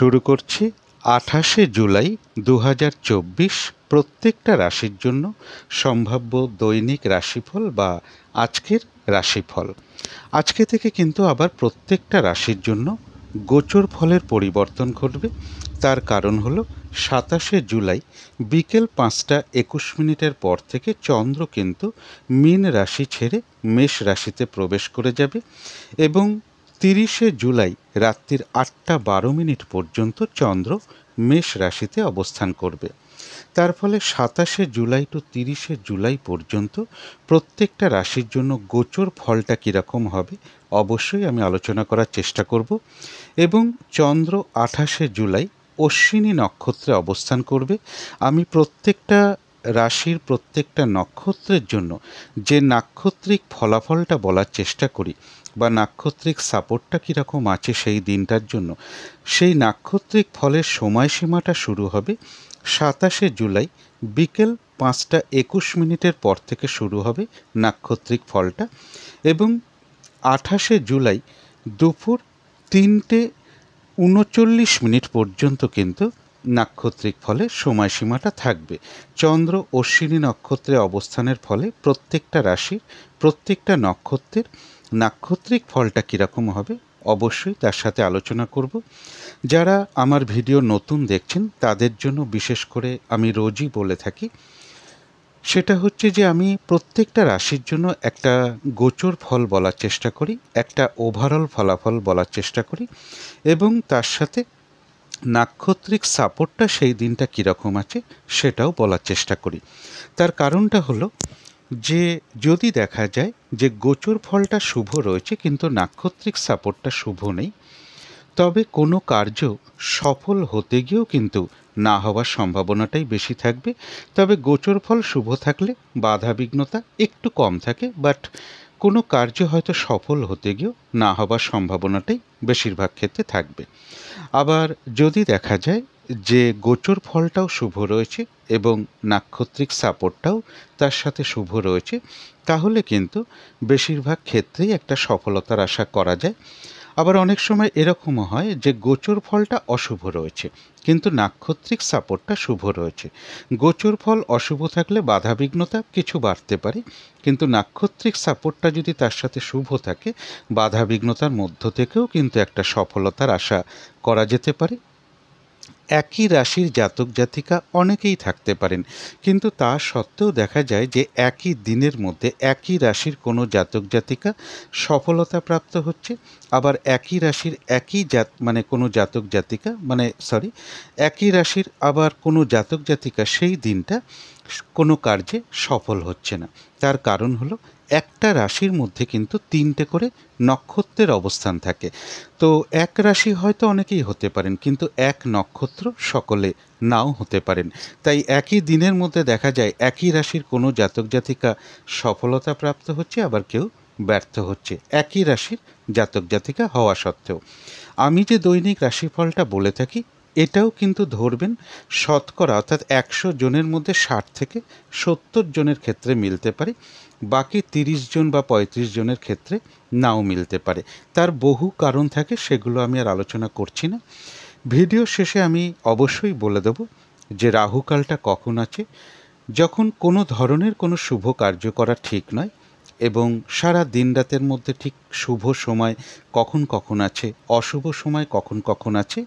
শুরু করছি 28শে জুলাই 2024 প্রত্যেকটা রাশির জন্য সম্ভাব্য দৈনিক রাশিফল বা আজকের রাশিফল। আজকে থেকে কিন্তু আবার প্রত্যেকটা রাশির জন্য গোচর ফলের পরিবর্তন ঘটবে। তার কারণ হলো 27শে জুলাই বিকেল 5টা 21 মিনিটের পর থেকে চন্দ্র কিন্তু মীন রাশি ছেড়ে মেষ রাশিতে প্রবেশ করে যাবে এবং 30শে জুলাই রাত্রির 8টা 12 মিনিট পর্যন্ত চন্দ্র মেষ রাশিতে অবস্থান করবে। তার ফলে 27শে জুলাই টু 30শে জুলাই পর্যন্ত প্রত্যেকটা রাশির জন্য গোচর ফলটা কীরকম হবে অবশ্যই আমি আলোচনা করার চেষ্টা করব। এবং চন্দ্র 28শে জুলাই অশ্বিনী নক্ষত্রে অবস্থান করবে। আমি প্রত্যেকটা রাশির প্রত্যেকটা নক্ষত্রের জন্য যে নাক্ষত্রিক ফলাফলটা বলার চেষ্টা করি বা নাক্ষত্রিক সাপোর্টটা কীরকম আছে সেই দিনটার জন্য, সেই নাক্ষত্রিক ফলের সময়সীমাটা শুরু হবে 27শে জুলাই বিকেল 5টা 21 মিনিটের পর থেকে শুরু হবে নাক্ষত্রিক ফলটা এবং 28শে জুলাই দুপুর 3টে 39 মিনিট পর্যন্ত কিন্তু নাক্ষত্রিক ফলে সময়সীমাটা থাকবে। চন্দ্র অশ্বিনী নক্ষত্রে অবস্থানের ফলে প্রত্যেকটা রাশির প্রত্যেকটা নক্ষত্রের নাক্ষত্রিক ফলটা কীরকম হবে অবশ্যই তার সাথে আলোচনা করব। যারা আমার ভিডিও নতুন দেখছেন তাদের জন্য বিশেষ করে আমি রোজই বলে থাকি, সেটা হচ্ছে যে আমি প্রত্যেকটা রাশির জন্য একটা গোচর ফল বলার চেষ্টা করি, একটা ওভারঅল ফলাফল বলার চেষ্টা করি এবং তার সাথে নাক্ষত্রিক সাপোর্টটা সেই দিনটা কীরকম আছে সেটাও বলার চেষ্টা করি। তার কারণটা হলো যে যদি দেখা যায় যে গোচর ফলটা শুভ রয়েছে কিন্তু নাক্ষত্রিক সাপোর্টটা শুভ নেই, তবে কোনো কার্য সফল হতে গিয়েও কিন্তু না হওয়ার সম্ভাবনাটাই বেশি থাকবে। তবে গোচর ফল শুভ থাকলে বাধা বিঘ্নতা একটু কম থাকে, বাট কোনো কার্য হয়তো সফল হতে গিয়েও না হওয়ার সম্ভাবনাটাই বেশিরভাগ ক্ষেত্রে থাকবে। আবার যদি দেখা যায় যে গোচর ফলটাও শুভ রয়েছে এবং নাক্ষত্রিক সাপোর্টটাও তার সাথে শুভ রয়েছে, তাহলে কিন্তু বেশিরভাগ ক্ষেত্রেই একটা সফলতার আশা করা যায়। আবার অনেক সময় এরকমও হয় যে গোচর ফলটা অশুভ রয়েছে কিন্তু নাক্ষত্রিক সাপোর্টটা শুভ রয়েছে। গোচর ফল অশুভ থাকলে বাধাবিঘ্নতা কিছু বাড়তে পারে, কিন্তু নাক্ষত্রিক সাপোর্টটা যদি তার সাথে শুভ থাকে বাধাবিঘ্নতার মধ্য থেকেও কিন্তু একটা সফলতার আশা করা যেতে পারে। একই রাশির জাতক জাতিকা অনেকেই থাকতে পারেন, কিন্তু তা সত্ত্বেও দেখা যায় যে একই দিনের মধ্যে একই রাশির কোনো জাতক জাতিকা সফলতা প্রাপ্ত হচ্ছে, আবার একই রাশির কোনো জাতক জাতিকা একই রাশির আবার কোনো জাতক জাতিকা সেই দিনটা কোনো কার্যে সফল হচ্ছে না। তার কারণ হলো একটা রাশির মধ্যে কিন্তু 3টে করে নক্ষত্রের অবস্থান থাকে। তো এক রাশি হয়তো অনেকেই হতে পারেন কিন্তু এক নক্ষত্র সকলে নাও হতে পারেন। তাই একই দিনের মধ্যে দেখা যায় একই রাশির কোনো জাতক জাতিকা সফলতা প্রাপ্ত হচ্ছে, আবার কেউ ব্যর্থ হচ্ছে একই রাশির জাতক জাতিকা হওয়া সত্ত্বেও। আমি যে দৈনিক রাশিফলটা বলে থাকি এটাও কিন্তু ধরবেন শতকরা অর্থাৎ 100 জনের মধ্যে 60 থেকে 70 জনের ক্ষেত্রে মিলতে পারে, বাকি 30 জন বা 35 জনের ক্ষেত্রে নাও মিলতে পারে। তার বহু কারণ থাকে, সেগুলো আমি আর আলোচনা করছি না। ভিডিও শেষে আমি অবশ্যই বলে দেব যে রাহুকালটা কখন আছে, যখন কোনো ধরনের কোনো শুভ কার্য করা ঠিক নয় এবং সারা দিন রাতের মধ্যে ঠিক শুভ সময় কখন কখন আছে, অশুভ সময় কখন কখন আছে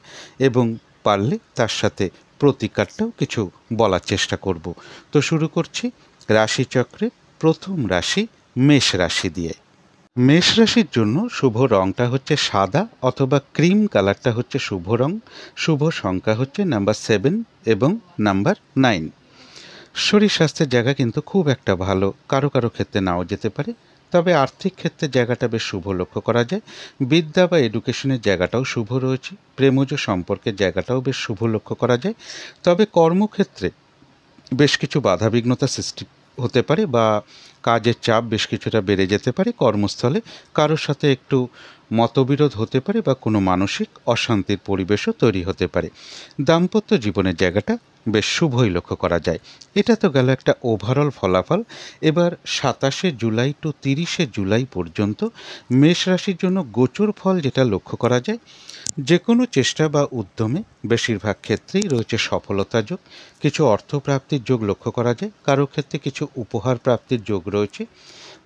এবং পারলে তার সাথে প্রতিকারটাও কিছু বলার চেষ্টা করব। তো শুরু করছি রাশিচক্রে প্রথম রাশি মেষ রাশি দিয়ে। মেষ রাশির জন্য শুভ রঙটা হচ্ছে সাদা অথবা ক্রিম কালারটা হচ্ছে শুভ রং। শুভ সংখ্যা হচ্ছে নাম্বার 7 এবং নাম্বার 9। শরীর স্বাস্থ্যের জায়গা কিন্তু খুব একটা ভালো, কারো কারো ক্ষেত্রে নাও যেতে পারে, তবে আর্থিক ক্ষেত্রে জায়গাটা বেশ শুভ লক্ষ্য করা যায়। বিদ্যা বা এডুকেশনের জায়গাটাও শুভ রয়েছে, প্রেমজ সম্পর্কের জায়গাটাও বেশ শুভ লক্ষ্য করা যায়। তবে কর্মক্ষেত্রে বেশ কিছু বাধাবিঘ্নতা সৃষ্টি হতে পারে বা কাজের চাপ বেশ কিছুটা বেড়ে যেতে পারে। কর্মস্থলে কারোর সাথে একটু মতবিরোধ হতে পারে বা কোনো মানসিক অশান্তির পরিবেশও তৈরি হতে পারে। দাম্পত্য জীবনের জায়গাটা বেশ শুভই লক্ষ্য করা যায়। এটা তো গেল একটা ওভারঅল ফলাফল। এবার 27শে জুলাই টু 30শে জুলাই পর্যন্ত মেষ রাশির জন্য গোচর ফল যেটা লক্ষ্য করা যায়, যে কোনো চেষ্টা বা উদ্যমে বেশিরভাগ ক্ষেত্রেই রয়েছে সফলতা যোগ। কিছু অর্থপ্রাপ্তির যোগ লক্ষ্য করা যায়, কারো ক্ষেত্রে কিছু উপহার প্রাপ্তির যোগ রয়েছে,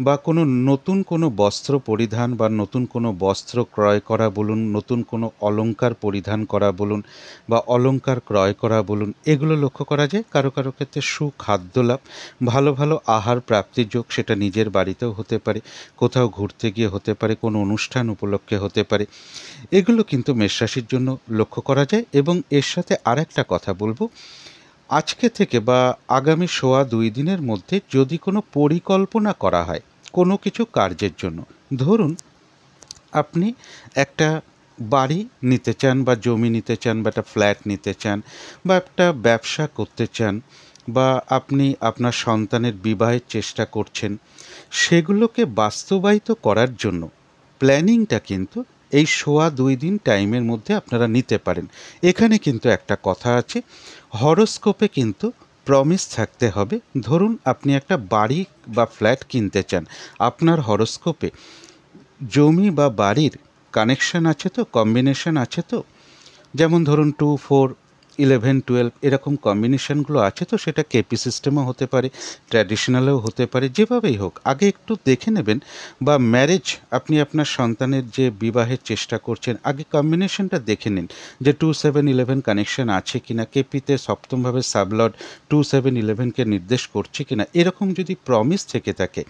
বা কোনো নতুন কোনো বস্ত্র পরিধান বা নতুন কোনো বস্ত্র ক্রয় করা বলুন, নতুন কোনো অলংকার পরিধান করা বলুন বা অলংকার ক্রয় করা বলুন, এগুলো লক্ষ্য করা যায়। কারো কারো ক্ষেত্রে সুখাদ্য লাভ, ভালো ভালো আহার প্রাপ্তির যোগ, সেটা নিজের বাড়িতেও হতে পারে, কোথাও ঘুরতে গিয়ে হতে পারে, কোনো অনুষ্ঠান উপলক্ষে হতে পারে। এগুলো কিন্তু মেষ রাশির জন্য লক্ষ্য করা যায়। এবং এর সাথে আরেকটা কথা বলবো, আজকে থেকে বা আগামী 2 দিনের মধ্যে যদি কোনো পরিকল্পনা করা হয় কোনো কিছু কার্যের জন্য, ধরুন আপনি একটা বাড়ি নিতে চান বা জমি নিতে চান বা একটা ফ্ল্যাট নিতে চান বা একটা ব্যবসা করতে চান, বা আপনি আপনার সন্তানের বিবাহের চেষ্টা করছেন, সেগুলোকে বাস্তবায়িত করার জন্য প্ল্যানিংটা কিন্তু এই 2 দিন টাইমের মধ্যে আপনারা নিতে পারেন। এখানে কিন্তু একটা কথা আছে, হরোস্কোপে কিন্তু প্রমিস থাকতে হবে। ধরুন আপনি একটা বাড়ি বা ফ্ল্যাট কিনতে চান, আপনার হরোস্কোপে জমি বা বাড়ির কানেকশন আছে তো, কম্বিনেশন আছে তো, যেমন ধরুন 2, 4, 11, 12 এরকম কম্বিনেশনগুলো আছে তো, সেটা কেপি সিস্টেমও হতে পারে, ট্র্যাডিশনালেও হতে পারে, যেভাবেই হোক আগে একটু দেখে নেবেন। বা ম্যারেজ, আপনি আপনার সন্তানের যে বিবাহের চেষ্টা করছেন, আগে কম্বিনেশনটা দেখে নিন যে 2, 7, 11 কানেকশন আছে কিনা, কেপিতে সপ্তমভাবে সাবলর্ড 2, 7, 11কে নির্দেশ করছে কিনা, এরকম যদি প্রমিস থেকে থাকে,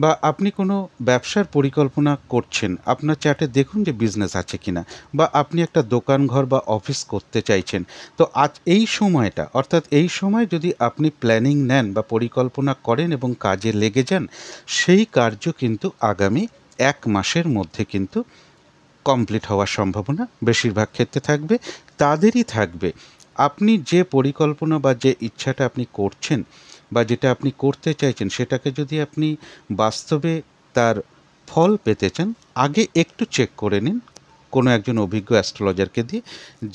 বা আপনি কোনো ব্যবসার পরিকল্পনা করছেন, আপনার চার্টে দেখুন যে বিজনেস আছে কিনা, বা আপনি একটা দোকান ঘর বা অফিস করতে চাইছেন, তো আজ এই সময়টা, অর্থাৎ এই সময় যদি আপনি প্ল্যানিং নেন বা পরিকল্পনা করেন এবং কাজে লেগে যান, সেই কার্য কিন্তু আগামী 1 মাসের মধ্যে কিন্তু কমপ্লিট হওয়ার সম্ভাবনা বেশিরভাগ ক্ষেত্রে থাকবে। তাদেরই থাকবে আপনি যে পরিকল্পনা বা যে ইচ্ছাটা আপনি করছেন বা যেটা আপনি করতে চাইছেন, সেটাকে যদি আপনি বাস্তবে তার ফল পেতে চান, আগে একটু চেক করে নিন কোনো একজন অভিজ্ঞ অ্যাস্ট্রোলজারকে দিয়ে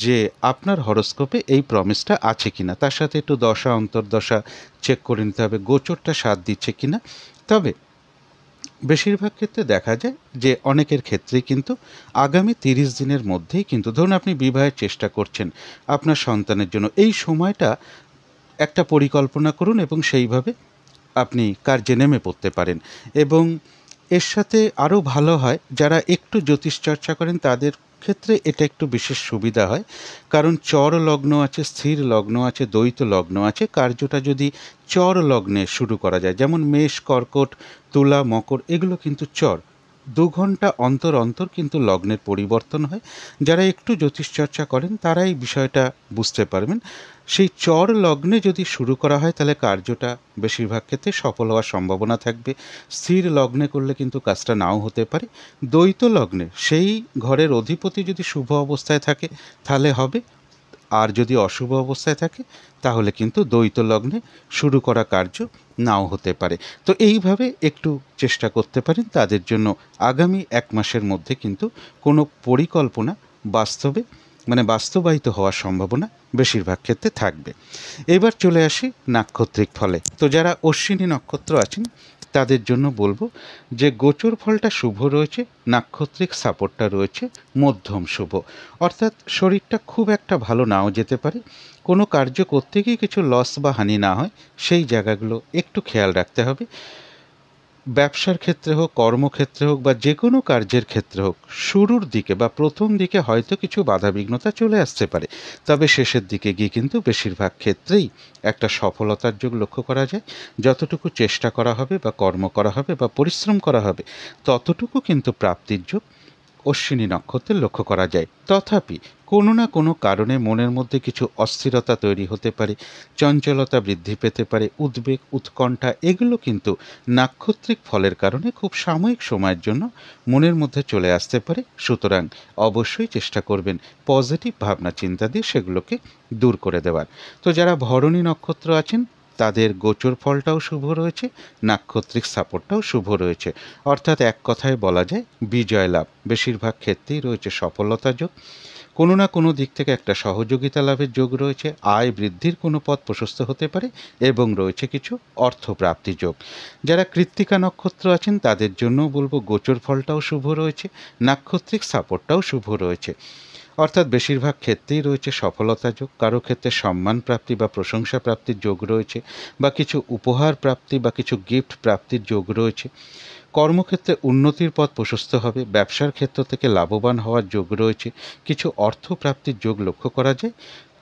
যে আপনার হরোস্কোপে এই প্রমিসটা আছে কিনা। তার সাথে একটু দশা অন্তর্দশা চেক করে নিতে হবে, গোচরটা সাথ দিচ্ছে কিনা। তবে বেশিরভাগ ক্ষেত্রে দেখা যায় যে অনেকের ক্ষেত্রেই কিন্তু আগামী 30 দিনের মধ্যেই কিন্তু, ধরুন আপনি বিবাহের চেষ্টা করছেন আপনার সন্তানের জন্য, এই সময়টা একটা পরিকল্পনা করুন এবং সেইভাবে আপনি কার্যে নেমে পড়তে পারেন। এবং এর সাথে আরও ভালো হয়, যারা একটু জ্যোতিষ চর্চা করেন তাদের ক্ষেত্রে এটা একটু বিশেষ সুবিধা হয়, কারণ চর লগ্ন আছে, স্থির লগ্ন আছে, দ্বৈত লগ্ন আছে। কার্যটা যদি চর লগ্নে শুরু করা যায়, যেমন মেষ, কর্কট, তুলা, মকর, এগুলো কিন্তু চর, 2 ঘন্টা অন্তর অন্তর কিন্তু লগ্নের পরিবর্তন হয়। যারা একটু জ্যোতিষ চর্চা করেন তারা এই বিষয়টা বুঝতে পারবেন। সেই চর লগ্নে যদি শুরু করা হয় তাহলে কার্যটা বেশিরভাগ ক্ষেত্রে সফল হওয়ার সম্ভাবনা থাকবে। স্থির লগ্নে করলে কিন্তু কাজটা নাও হতে পারে। দ্বৈত লগ্নে সেই ঘরের অধিপতি যদি শুভ অবস্থায় থাকে তাহলে হবে, আর যদি অশুভ অবস্থায় থাকে তাহলে কিন্তু দ্বৈত লগ্নে শুরু করা কার্য নাও হতে পারে। তো এইভাবে একটু চেষ্টা করতে পারেন, তাদের জন্য আগামী 1 মাসের মধ্যে কিন্তু কোনো পরিকল্পনা বাস্তবায়িত হওয়ার সম্ভাবনা বেশিরভাগ ক্ষেত্রে থাকবে। এবার চলে আসি নাক্ষত্রিক ফলে। তো যারা অশ্বিনী নক্ষত্র আছেন তাদের জন্য বলবো যে গোচর ফলটা শুভ রয়েছে, নাক্ষত্রিক সাপোর্টটা রয়েছে মধ্যম শুভ, অর্থাৎ শরীরটা খুব একটা ভালো নাও যেতে পারে, কোনো কার্য করতে গিয়ে কিছু লস বা হানি না হয় সেই জায়গাগুলো একটু খেয়াল রাখতে হবে। ব্যবসার ক্ষেত্রে হোক, কর্মক্ষেত্রে হোক বা যে কোনো কার্যের ক্ষেত্রে হোক, শুরুর দিকে বা প্রথম দিকে হয়তো কিছু বাধাবিঘ্নতা চলে আসতে পারে, তবে শেষের দিকে গিয়ে কিন্তু বেশিরভাগ ক্ষেত্রেই একটা সফলতার যোগ লক্ষ্য করা যায়। যতটুকু চেষ্টা করা হবে বা কর্ম করা হবে বা পরিশ্রম করা হবে, ততটুকু কিন্তু প্রাপ্তির যোগ অশ্বিনী নক্ষত্রে লক্ষ্য করা যায়। তথাপি কোনো না কোনো কারণে মনের মধ্যে কিছু অস্থিরতা তৈরি হতে পারে, চঞ্চলতা বৃদ্ধি পেতে পারে, উদ্বেগ, উৎকণ্ঠা, এগুলো কিন্তু নাক্ষত্রিক ফলের কারণে খুব সাময়িক সময়ের জন্য মনের মধ্যে চলে আসতে পারে। সুতরাং অবশ্যই চেষ্টা করবেন পজিটিভ ভাবনা চিন্তা দিয়ে সেগুলোকে দূর করে দেওয়ার। তো যারা ভরণী নক্ষত্র আছেন তাদের গোচর ফলটাও শুভ রয়েছে, নাক্ষত্রিক সাপোর্টটাও শুভ রয়েছে, অর্থাৎ এক কথায় বলা যায় বিজয় লাভ বেশিরভাগ ক্ষেত্রেই রয়েছে, সফলতা যোগ। কোনো না কোনো দিক থেকে একটা সহযোগিতা লাভের যোগ রয়েছে, আয় বৃদ্ধির কোনো পথ প্রশস্ত হতে পারে এবং রয়েছে কিছু অর্থপ্রাপ্তি যোগ। যারা কৃত্তিকা নক্ষত্র আছেন তাদের জন্যও বলবো গোচর ফলটাও শুভ রয়েছে, নাক্ষত্রিক সাপোর্টটাও শুভ রয়েছে। অর্থাৎ বেশিরভাগ ক্ষেত্রেই রয়েছে সফলতা যোগ, কারো ক্ষেত্রে সম্মান প্রাপ্তি বা প্রশংসা প্রাপ্তির যোগ রয়েছে, বা কিছু উপহার প্রাপ্তি বা কিছু গিফট প্রাপ্তির যোগ রয়েছে। কর্মক্ষেত্রে উন্নতির পথ প্রশস্ত হবে, ব্যবসার ক্ষেত্র থেকে লাভবান হওয়ার যোগ রয়েছে, কিছু অর্থ প্রাপ্তির যোগ লক্ষ্য করা যায়।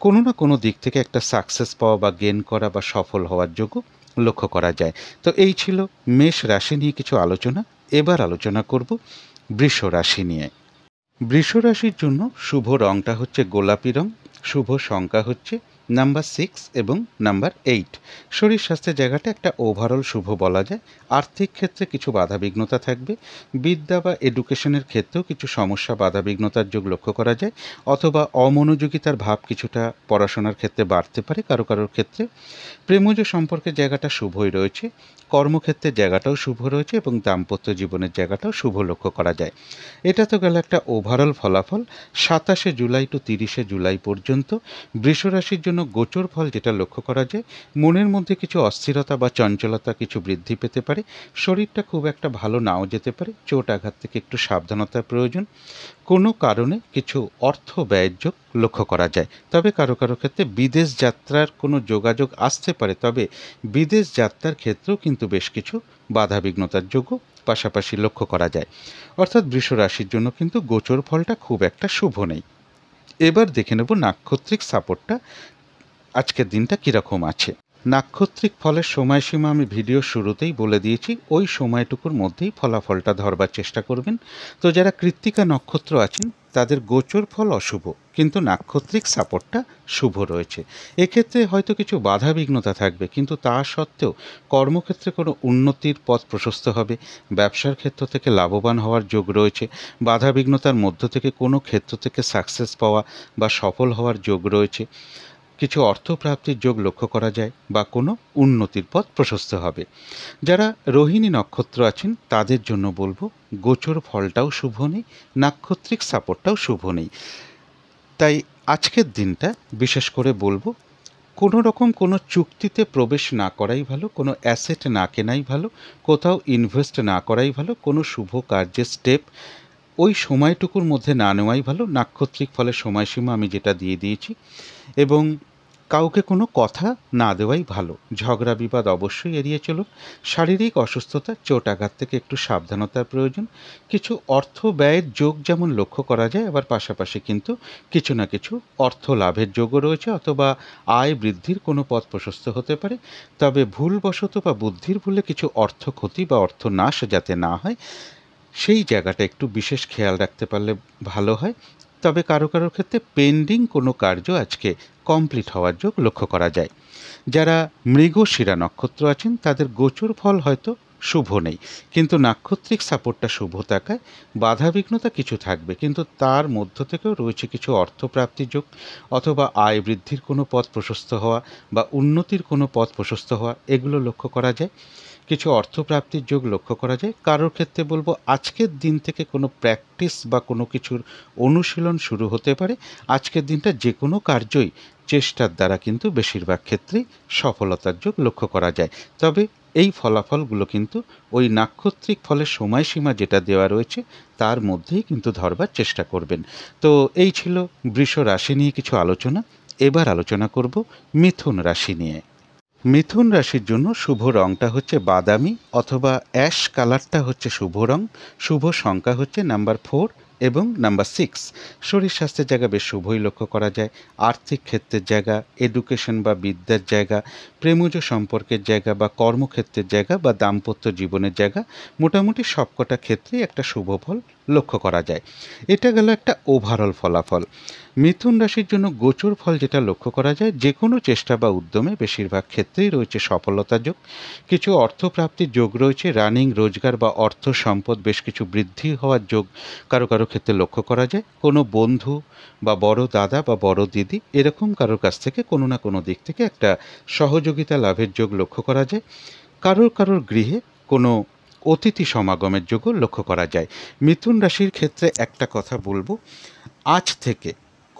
কোনো না কোনো দিক থেকে একটা সাকসেস পাওয়া বা গেন করা বা সফল হওয়ার যোগও লক্ষ্য করা যায়। তো এই ছিল মেষ রাশি নিয়ে কিছু আলোচনা। এবার আলোচনা করব বৃষ রাশি নিয়ে। বৃষ রাশির জন্য শুভ রংটা হচ্ছে গোলাপি রং, শুভ সংখ্যা হচ্ছে নাম্বার 6 এবং নাম্বার 8। শরীর স্বাস্থ্যের জায়গাটা একটা ওভারঅল শুভ বলা যায়। আর্থিক ক্ষেত্রে কিছু বাধাবিঘ্নতা থাকবে, বিদ্যা বা এডুকেশনের ক্ষেত্রেও কিছু সমস্যা বাধাবিঘ্নতার যোগ লক্ষ্য করা যায়, অথবা অমনোযোগিতার ভাব কিছুটা পড়াশোনার ক্ষেত্রে বাড়তে পারে কারো কারোর ক্ষেত্রে। প্রেমজ সম্পর্কের জায়গাটা শুভই রয়েছে, কর্মক্ষেত্রের জায়গাটাও শুভ রয়েছে এবং দাম্পত্য জীবনের জায়গাটাও শুভ লক্ষ্য করা যায়। এটা তো গেল একটা ওভারঅল ফলাফল। 27শে জুলাই টু 30শে জুলাই পর্যন্ত বৃষ রাশির জন্য গোচর ফল যেটা লক্ষ্য করা যায়, মনের মধ্যে কিছু অস্থিরতা বা চঞ্চলতা কিছু বৃদ্ধি পেতে পারে, শরীরটা খুব একটা ভালো নাও যেতে পারে, চোট আঘাত থেকে একটু সাবধানতার প্রয়োজন, কোনো কারণে কিছু অর্থ ব্যয়ের যোগ লক্ষ্য করা যায়। তবে কারো কারো ক্ষেত্রে বিদেশ যাত্রার কোনো যোগাযোগ আসতে পারে, তবে বিদেশ যাত্রার ক্ষেত্রেও কিন্তু বেশ কিছু বাধাবিঘ্নতার যোগও পাশাপাশি লক্ষ্য করা যায়। অর্থাৎ বৃষ রাশির জন্য কিন্তু গোচর ফলটা খুব একটা শুভ নেই। এবার দেখে নেব নাক্ষত্রিক সাপোর্টটা আজকের দিনটা কীরকম আছে। নাক্ষত্রিক ফলের সময়সীমা আমি ভিডিও শুরুতেই বলে দিয়েছি, ওই সময়টুকুর মধ্যেই ফলাফলটা ধরবার চেষ্টা করবেন। তো যারা কৃত্তিকা নক্ষত্র আছেন তাদের গোচর ফল অশুভ, কিন্তু নাক্ষত্রিক সাপোর্টটা শুভ রয়েছে। এক্ষেত্রে হয়তো কিছু বাধাবিঘ্নতা থাকবে, কিন্তু তা সত্ত্বেও কর্মক্ষেত্রে কোনো উন্নতির পথ প্রশস্ত হবে, ব্যবসার ক্ষেত্র থেকে লাভবান হওয়ার যোগ রয়েছে, বাধাবিঘ্নতার মধ্য থেকে কোনো ক্ষেত্র থেকে সাকসেস পাওয়া বা সফল হওয়ার যোগ রয়েছে, কিছু অর্থপ্রাপ্তির যোগ লক্ষ্য করা যায় বা কোনো উন্নতির পথ প্রশস্ত হবে। যারা রোহিণী নক্ষত্র আছেন তাদের জন্য বলবো গোচর ফলটাও শুভ নেই, নাক্ষত্রিক সাপোর্টটাও শুভ নেই। তাই আজকের দিনটা বিশেষ করে বলবো কোনো রকম কোনো চুক্তিতে প্রবেশ না করাই ভালো, কোনো অ্যাসেট না কেনাই ভালো, কোথাও ইনভেস্ট না করাই ভালো, কোনো শুভ কার্যের স্টেপ ওই সময়টুকুর মধ্যে না নেওয়াই ভালো। নাক্ষত্রিক ফলের সময়সীমা আমি যেটা দিয়ে দিয়েছি, এবং কাউকে কোনো কথা না দেওয়াই ভালো। ঝগড়া বিবাদ অবশ্যই এড়িয়ে চলুন। শারীরিক অসুস্থতা চোট আঘাত থেকে একটু সাবধানতার প্রয়োজন। কিছু অর্থ ব্যয়ের যোগ যেমন লক্ষ্য করা যায়, আবার পাশাপাশি কিন্তু কিছু না কিছু অর্থ লাভের যোগও রয়েছে, অথবা আয় বৃদ্ধির কোনো পথ প্রশস্ত হতে পারে। তবে ভুলবশত বা বুদ্ধির ভুলে কিছু অর্থ ক্ষতি বা অর্থ নাশ যাতে না হয়, সেই জায়গাটা একটু বিশেষ খেয়াল রাখতে পারলে ভালো হয়। তবে কারো কারোর ক্ষেত্রে পেন্ডিং কোনো কার্য আজকে কমপ্লিট হওয়ার যোগ লক্ষ্য করা যায়। যারা মৃগশিরা নক্ষত্র আছেন তাদের গোচর ফল হয়তো শুভ নেই, কিন্তু নাক্ষত্রিক সাপোর্টটা শুভ থাকায় বাধাবিঘ্নতা কিছু থাকবে, কিন্তু তার মধ্য থেকেও রয়েছে কিছু অর্থপ্রাপ্তির যোগ, অথবা আয় বৃদ্ধির কোনো পথ প্রশস্ত হওয়া বা উন্নতির কোনো পথ প্রশস্ত হওয়া, এগুলো লক্ষ্য করা যায়। কিছু অর্থপ্রাপ্তির যোগ লক্ষ্য করা যায়। কারোর ক্ষেত্রে বলবো আজকের দিন থেকে কোনো প্র্যাকটিস বা কোনো কিছুর অনুশীলন শুরু হতে পারে। আজকের দিনটা যে কোনো কার্যই চেষ্টার দ্বারা কিন্তু বেশিরভাগ ক্ষেত্রেই সফলতার যোগ লক্ষ্য করা যায়। তবে এই ফলাফলগুলো কিন্তু ওই নাক্ষত্রিক ফলের সময়সীমা যেটা দেওয়া রয়েছে তার মধ্যেই কিন্তু ধরবার চেষ্টা করবেন। তো এই ছিল বৃষ রাশি নিয়ে কিছু আলোচনা। এবার আলোচনা করব মিথুন রাশি নিয়ে। মিথুন রাশির জন্য শুভ রংটা হচ্ছে বাদামি অথবা অ্যাশ কালারটা হচ্ছে শুভ রং। শুভ সংখ্যা হচ্ছে নাম্বার 4 এবং নাম্বার 6। শরীর স্বাস্থ্যের জায়গা বেশ শুভই লক্ষ্য করা যায়। আর্থিক ক্ষেত্রের জায়গা, এডুকেশন বা বিদ্যার জায়গা, প্রেমজ সম্পর্কের জায়গা বা কর্মক্ষেত্রের জায়গা বা দাম্পত্য জীবনের জায়গা, মোটামুটি সবকটা ক্ষেত্রেই একটা শুভ ফল লক্ষ্য করা যায়। এটা গেল একটা ওভারঅল ফলাফল। মিথুন রাশির জন্য গোচর ফল যেটা লক্ষ্য করা যায়, যে কোনো চেষ্টা বা উদ্যমে বেশিরভাগ ক্ষেত্রেই রয়েছে সফলতা যোগ। কিছু অর্থপ্রাপ্তির যোগ রয়েছে, রানিং রোজগার বা অর্থ সম্পদ বেশ কিছু বৃদ্ধি হওয়ার যোগ কারো কারো ক্ষেত্রে লক্ষ্য করা যায়। কোনো বন্ধু বা বড় দাদা বা বড় দিদি এরকম কারোর কাছ থেকে কোনো না কোনো দিক থেকে একটা সহযোগিতা লাভের যোগ লক্ষ্য করা যায়। কারোর কারোর গৃহে কোনো অতিথি সমাগমের যোগও লক্ষ্য করা যায়। মিথুন রাশির ক্ষেত্রে একটা কথা বলবো, আজ থেকে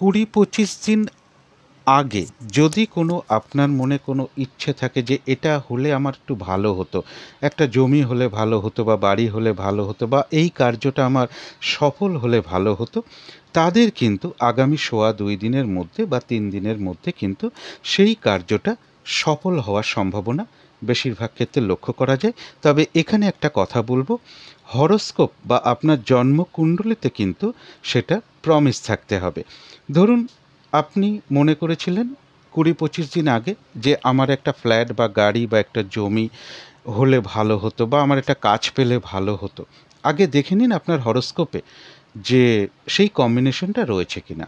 20-25 দিন আগে যদি কোনো আপনার মনে কোনো ইচ্ছে থাকে যে এটা হলে আমার একটু ভালো হতো, একটা জমি হলে ভালো হতো বা বাড়ি হলে ভালো হতো বা এই কার্যটা আমার সফল হলে ভালো হতো, তাদের কিন্তু আগামী 2 দিনের মধ্যে বা 3 দিনের মধ্যে কিন্তু সেই কার্যটা সফল হওয়ার সম্ভাবনা বেশিরভাগ ক্ষেত্রে লক্ষ্য করা যায়। তবে এখানে একটা কথা বলবো, হরোস্কোপ বা আপনার জন্মকুণ্ডলিতে কিন্তু সেটা প্রমিস থাকতে হবে। ধরুন আপনি মনে করেছিলেন 20-25 দিন আগে যে আমার একটা ফ্ল্যাট বা গাড়ি বা একটা জমি হলে ভালো হতো বা আমার একটা কাজ পেলে ভালো হতো। আগে দেখে নিন আপনার হরোস্কোপে যে সেই কম্বিনেশনটা রয়েছে কিনা,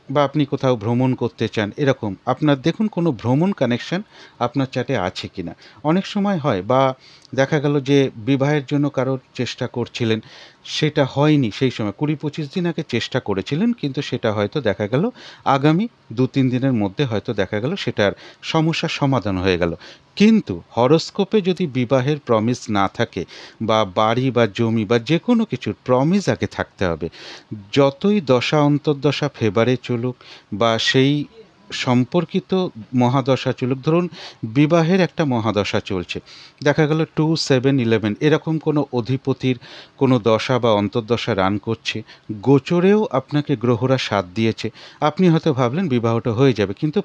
বা আপনি কোথাও ভ্রমণ করতে চান এরকম আপনার দেখুন কোনো ভ্রমণ কানেকশন আপনার চার্টে আছে কিনা। অনেক সময় হয় বা দেখা গেল যে বিবাহের জন্য কারোর চেষ্টা করছিলেন, সেটা হয়নি, সেই সময় 20-25 দিন আগে চেষ্টা করেছিলেন কিন্তু সেটা হয়তো দেখা গেল আগামী 2-3 দিনের মধ্যে হয়তো দেখা গেল সেটার সমস্যার সমাধান হয়ে গেল। কিন্তু হরোস্কোপে যদি বিবাহের প্রমিস না থাকে বা বাড়ি বা জমি বা যে কোনো কিছুর প্রমিস আগে থাকতে হবে। যতই দশা অন্তর্দশা ফেভারে চলুক বা সেই সম্পর্কিত মহাদশা চলুক, ধরুন বিবাহের একটা মহাদশা চলছে, দেখা গেল 2-7-11 এরকম কোনো অধিপতির কোনো দশা বা অন্তর্দশা রান করছে, গোচরেও আপনাকে গ্রহরা সাথ দিয়েছে, আপনি হয়তো ভাবলেন বিবাহটা হয়ে যাবে, কিন্তু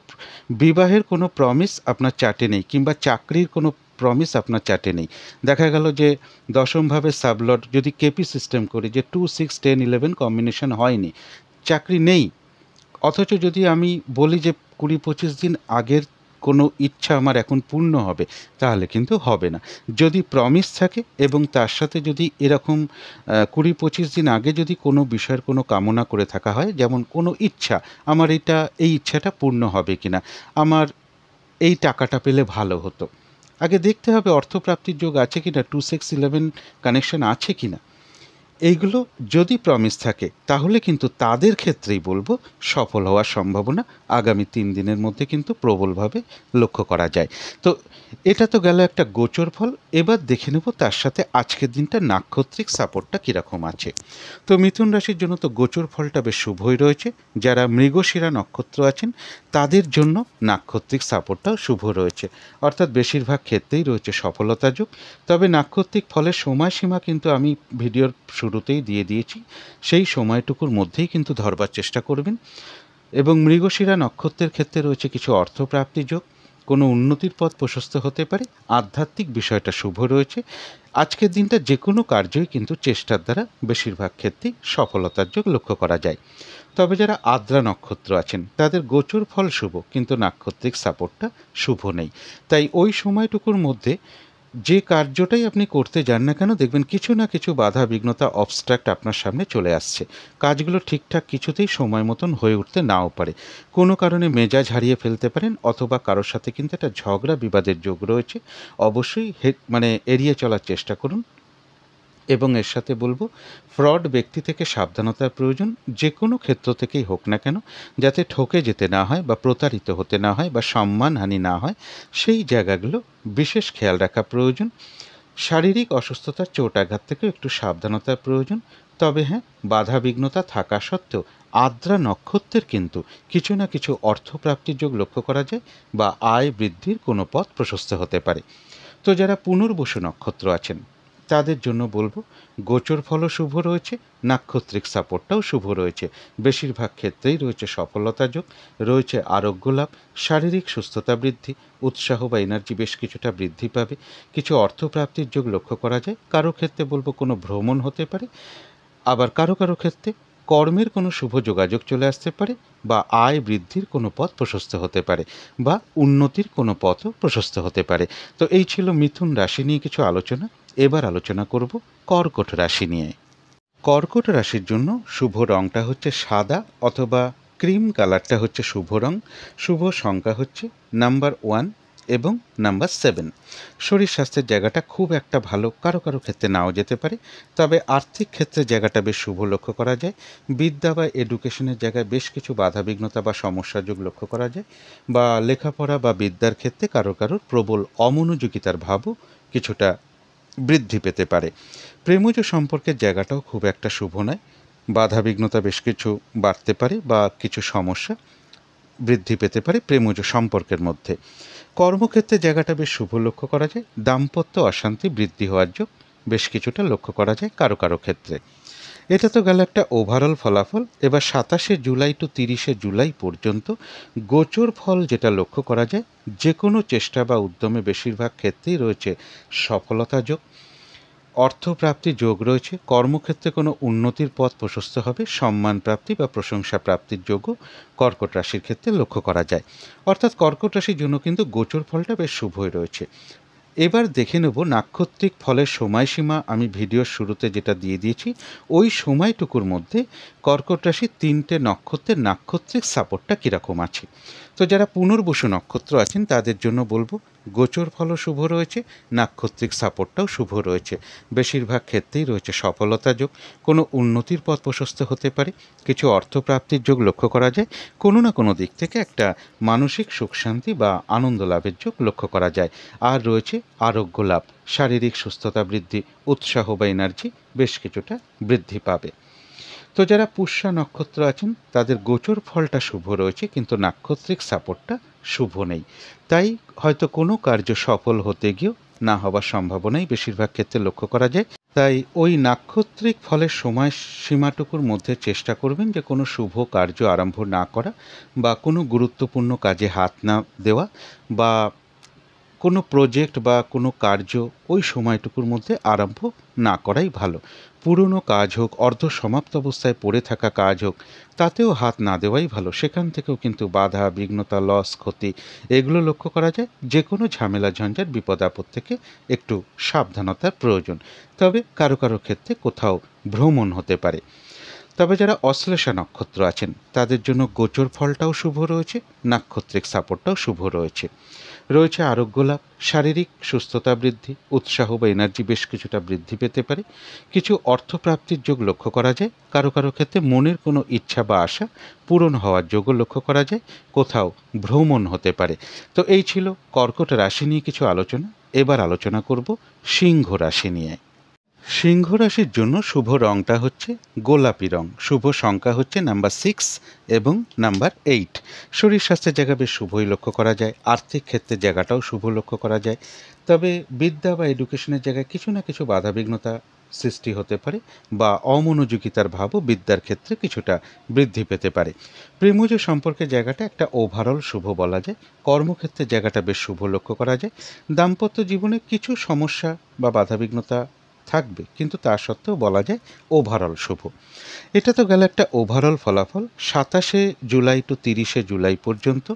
বিবাহের কোনো প্রমিস আপনার চার্টে নেই কিংবা চাকরির কোনো প্রমিস আপনার চার্টে নেই। দেখা গেল যে দশমভাবে সাবলট যদি কেপি সিস্টেম করি যে 2-6-10-11 কম্বিনেশন হয়নি, চাকরি নেই। অথচ যদি আমি বলি যে 20-25 দিন আগের কোনো ইচ্ছা আমার এখন পূর্ণ হবে, তাহলে কিন্তু হবে না। যদি প্রমিস থাকে এবং তার সাথে যদি এরকম 20-25 দিন আগে যদি কোনো বিষয়ের কোনো কামনা করে থাকা হয়, যেমন কোনো ইচ্ছা, আমার এই ইচ্ছাটা পূর্ণ হবে কিনা, আমার এই টাকাটা পেলে ভালো হতো, আগে দেখতে হবে অর্থপ্রাপ্তির যোগ আছে কিনা, 2-6-11 কানেকশন আছে কিনা। এইগুলো যদি প্রমিস থাকে তাহলে কিন্তু তাদের ক্ষেত্রেই বলবো সফল হওয়ার সম্ভাবনা আগামী 3 দিনের মধ্যে কিন্তু প্রবলভাবে লক্ষ্য করা যায়। তো এটা তো গেল একটা গোচর ফল। এবার দেখে নেব তার সাথে আজকের দিনটা নাক্ষত্রিক সাপোর্টটা কীরকম আছে। তো মিথুন রাশির জন্য তো গোচর ফলটা বেশ শুভই রয়েছে। যারা মৃগশিরা নক্ষত্র আছেন তাদের জন্য নাক্ষত্রিক সাপোর্টটাও শুভ রয়েছে, অর্থাৎ বেশিরভাগ ক্ষেত্রেই রয়েছে সফলতা যোগ। তবে নাক্ষত্রিক ফলের সময়সীমা কিন্তু আমি ভিডিওর শুরুতেই দিয়ে দিয়েছি, সেই সময়টুকুর মধ্যেই কিন্তু ধরবার চেষ্টা করবেন। এবং মৃগশিরা নক্ষত্রের ক্ষেত্রে রয়েছে কিছু অর্থপ্রাপ্তি যোগ, কোনো উন্নতির পথ প্রশস্ত হতে পারে, আধ্যাত্মিক বিষয়টা শুভ রয়েছে। আজকের দিনটা যে কোনো কার্যই কিন্তু চেষ্টার দ্বারা বেশিরভাগ ক্ষেত্রেই সফলতার যোগ লক্ষ্য করা যায়। তবে যারা আদ্রা নক্ষত্র আছেন তাদের গোচর ফল শুভ, কিন্তু নাক্ষত্রিক সাপোর্টটা শুভ নেই। তাই ওই সময়টুকুর মধ্যে যে কার্যটাই আপনি করতে যান না কেন দেখবেন কিছু না কিছু বাধা বিঘ্নতা অবস্ট্রাক্ট আপনার সামনে চলে আসছে, কাজগুলো ঠিকঠাক কিছুতেই সময় মতন হয়ে উঠতে নাও পারে, কোনো কারণে মেজাজ হারিয়ে ফেলতে পারেন, অথবা কারোর সাথে কিন্তু একটা ঝগড়া বিবাদের যোগ রয়েছে। অবশ্যই এড়িয়ে চলার চেষ্টা করুন। এবং এর সাথে বলবো ফ্রড ব্যক্তি থেকে সাবধানতার প্রয়োজন, যে কোনো ক্ষেত্র থেকেই হোক না কেন, যাতে ঠকে যেতে না হয় বা প্রতারিত হতে না হয় বা সম্মানহানি না হয়, সেই জায়গাগুলো বিশেষ খেয়াল রাখা প্রয়োজন। শারীরিক অসুস্থতার চোট আঘাত থেকেও একটু সাবধানতার প্রয়োজন। তবে হ্যাঁ, বাধা বিঘ্নতা থাকা সত্ত্বেও আদ্রা নক্ষত্রের কিন্তু কিছু না কিছু অর্থপ্রাপ্তির যোগ লক্ষ্য করা যায় বা আয় বৃদ্ধির কোনো পথ প্রশস্ত হতে পারে। তো যারা পুনর্বসু নক্ষত্র আছেন তাদের জন্য বলবো গোচর ফলও শুভ রয়েছে, নাক্ষত্রিক সাপোর্টটাও শুভ রয়েছে, বেশিরভাগ ক্ষেত্রেই রয়েছে সফলতা যোগ, রয়েছে আরোগ্য লাভ, শারীরিক সুস্থতা বৃদ্ধি, উৎসাহ বা এনার্জি বেশ কিছুটা বৃদ্ধি পাবে, কিছু অর্থপ্রাপ্তির যোগ লক্ষ্য করা যায়। কারো ক্ষেত্রে বলবো কোনো ভ্রমণ হতে পারে, আবার কারো কারো ক্ষেত্রে কর্মের কোনো শুভ যোগাযোগ চলে আসতে পারে, বা আয় বৃদ্ধির কোনো পথ প্রশস্ত হতে পারে, বা উন্নতির কোনো পথও প্রশস্ত হতে পারে। তো এই ছিল মিথুন রাশি নিয়ে কিছু আলোচনা। এবার আলোচনা করব কর্কট রাশি নিয়ে। কর্কট রাশির জন্য শুভ রঙটা হচ্ছে সাদা অথবা ক্রিম কালারটা হচ্ছে শুভ রং। শুভ সংখ্যা হচ্ছে নাম্বার 1 এবং নাম্বার 7। শরীর স্বাস্থ্যের জায়গাটা খুব একটা ভালো, কারো কারো ক্ষেত্রে নাও যেতে পারে, তবে আর্থিক ক্ষেত্রে জায়গাটা বেশ শুভ লক্ষ্য করা যায়। বিদ্যা বা এডুকেশনের জায়গায় বেশ কিছু বাধাবিঘ্নতা বা সমস্যার যোগ লক্ষ্য করা যায়, বা লেখাপড়া বা বিদ্যার ক্ষেত্রে কারো কারোর প্রবল অমনোযোগিতার ভাবও কিছুটা বৃদ্ধি পেতে পারে। প্রেমজ সম্পর্কের জায়গাটাও খুব একটা শুভ নয়। বাধাবিঘ্নতা বেশ কিছু বাড়তে পারে বা কিছু সমস্যা বৃদ্ধি পেতে পারে প্রেমজ সম্পর্কের মধ্যে। কর্মক্ষেত্রে জায়গাটা বেশ শুভ লক্ষ্য করা যায়। দাম্পত্য অশান্তি বৃদ্ধি হওয়ার যোগ বেশ কিছুটা লক্ষ্য করা যায় কারো কারো ক্ষেত্রে। এটা তো গেল একটা ওভারঅল ফলাফল। এবার ২৭শে জুলাই টু ৩০শে জুলাই পর্যন্ত গোচর ফল যেটা লক্ষ্য করা যায়, যে কোনো চেষ্টা বা উদ্যমে বেশিরভাগ ক্ষেত্রেই রয়েছে সফলতা যোগ, অর্থপ্রাপ্তি যোগ রয়েছে, কর্মক্ষেত্রে কোনো উন্নতির পথ প্রশস্ত হবে, সম্মান প্রাপ্তি বা প্রশংসা প্রাপ্তির যোগও কর্কট রাশির ক্ষেত্রে লক্ষ্য করা যায়। অর্থাৎ কর্কট রাশির জন্য কিন্তু গোচর ফলটা বেশ শুভই রয়েছে। এবার দেখে নেব নাক্ষত্রিক ফলের সময়সীমা। আমি ভিডিওর শুরুতে যেটা দিয়ে দিয়েছি, ওই সময়টুকুর মধ্যে কর্কট রাশির ৩টে নক্ষত্রের নাক্ষত্রিক সাপোর্টটা কীরকম আছে। তো যারা পুনর্বসু নক্ষত্র আছেন তাদের জন্য বলবো গোচর ফলও শুভ রয়েছে, নাক্ষত্রিক সাপোর্টটাও শুভ রয়েছে। বেশিরভাগ ক্ষেত্রেই রয়েছে সফলতা যোগ, কোনো উন্নতির পথ প্রশস্ত হতে পারে, কিছু অর্থপ্রাপ্তির যোগ লক্ষ্য করা যায়, কোনো না কোনো দিক থেকে একটা মানসিক সুখ শান্তি বা আনন্দ লাভের যোগ লক্ষ্য করা যায়। আর রয়েছে আরোগ্য লাভ, শারীরিক সুস্থতা বৃদ্ধি, উৎসাহ বা এনার্জি বেশ কিছুটা বৃদ্ধি পাবে। তো যারা পুষ্যা নক্ষত্র আছেন তাদের গোচর ফলটা শুভ রয়েছে, কিন্তু নাক্ষত্রিক সাপোর্টটা শুভ নেই। তাই হয়তো কোনো কার্য সফল হতে গিয়েও না হওয়ার সম্ভাবনাই বেশিরভাগ ক্ষেত্রে লক্ষ্য করা যায়। তাই ওই নাক্ষত্রিক ফলের সময়সীমাটুকুর মধ্যে চেষ্টা করবেন যে কোনো শুভ কার্য আরম্ভ না করা, বা কোনো গুরুত্বপূর্ণ কাজে হাত না দেওয়া, বা কোনো প্রজেক্ট বা কোনো কার্য ওই সময়টুকুর মধ্যে আরম্ভ না করাই ভালো। পুরনো কাজ হোক, অর্ধ সমাপ্ত অবস্থায় পড়ে থাকা কাজ হোক, তাতেও হাত না দেওয়াই ভালো। সেখান থেকেও কিন্তু বাধা বিঘ্নতা, লস, ক্ষতি এগুলো লক্ষ্য করা যায়। যে কোনো ঝামেলা ঝঞ্ঝাট বিপদ আপদ থেকে একটু সাবধানতার প্রয়োজন। তবে কারো কারো ক্ষেত্রে কোথাও ভ্রমণ হতে পারে। তবে যারা অশ্লেষা নক্ষত্র আছেন তাদের জন্য গোচর ফলটাও শুভ রয়েছে, নাক্ষত্রিক সাপোর্টটাও শুভ রয়েছে। রয়েছে আরোগ্য লাভ, শারীরিক সুস্থতা বৃদ্ধি, উৎসাহ বা এনার্জি বেশ কিছুটা বৃদ্ধি পেতে পারে, কিছু অর্থপ্রাপ্তির যোগ লক্ষ্য করা যায়, কারো কারো ক্ষেত্রে মনের কোনো ইচ্ছা বা আশা পূরণ হওয়ার যোগও লক্ষ্য করা যায়, কোথাও ভ্রমণ হতে পারে। তো এই ছিল কর্কট রাশি নিয়ে কিছু আলোচনা। এবার আলোচনা করব সিংহ রাশি নিয়ে। সিংহ রাশির জন্য শুভ রংটা হচ্ছে গোলাপি রং, শুভ সংখ্যা হচ্ছে নাম্বার 6 এবং নাম্বার 8। শরীর স্বাস্থ্যের জায়গা বেশ শুভই লক্ষ্য করা যায়, আর্থিক ক্ষেত্রের জায়গাটাও শুভ লক্ষ্য করা যায়। তবে বিদ্যা বা এডুকেশনের জায়গায় কিছু না কিছু বাধাবিঘ্নতা সৃষ্টি হতে পারে, বা অমনোযোগিতার ভাবও বিদ্যার ক্ষেত্রে কিছুটা বৃদ্ধি পেতে পারে। প্রেমজ সম্পর্কের জায়গাটা একটা ওভারঅল শুভ বলা যায়। কর্মক্ষেত্রের জায়গাটা বেশ শুভ লক্ষ্য করা যায়। দাম্পত্য জীবনে কিছু সমস্যা বা বাধাবিঘ্নতা থাকবে, কিন্তু তা সত্ত্বেও বলা যায় ওভারঅল শুভ। এটা তো গেল একটা ওভারঅল ফলাফল। ২৭শে জুলাই টু ৩০শে জুলাই পর্যন্ত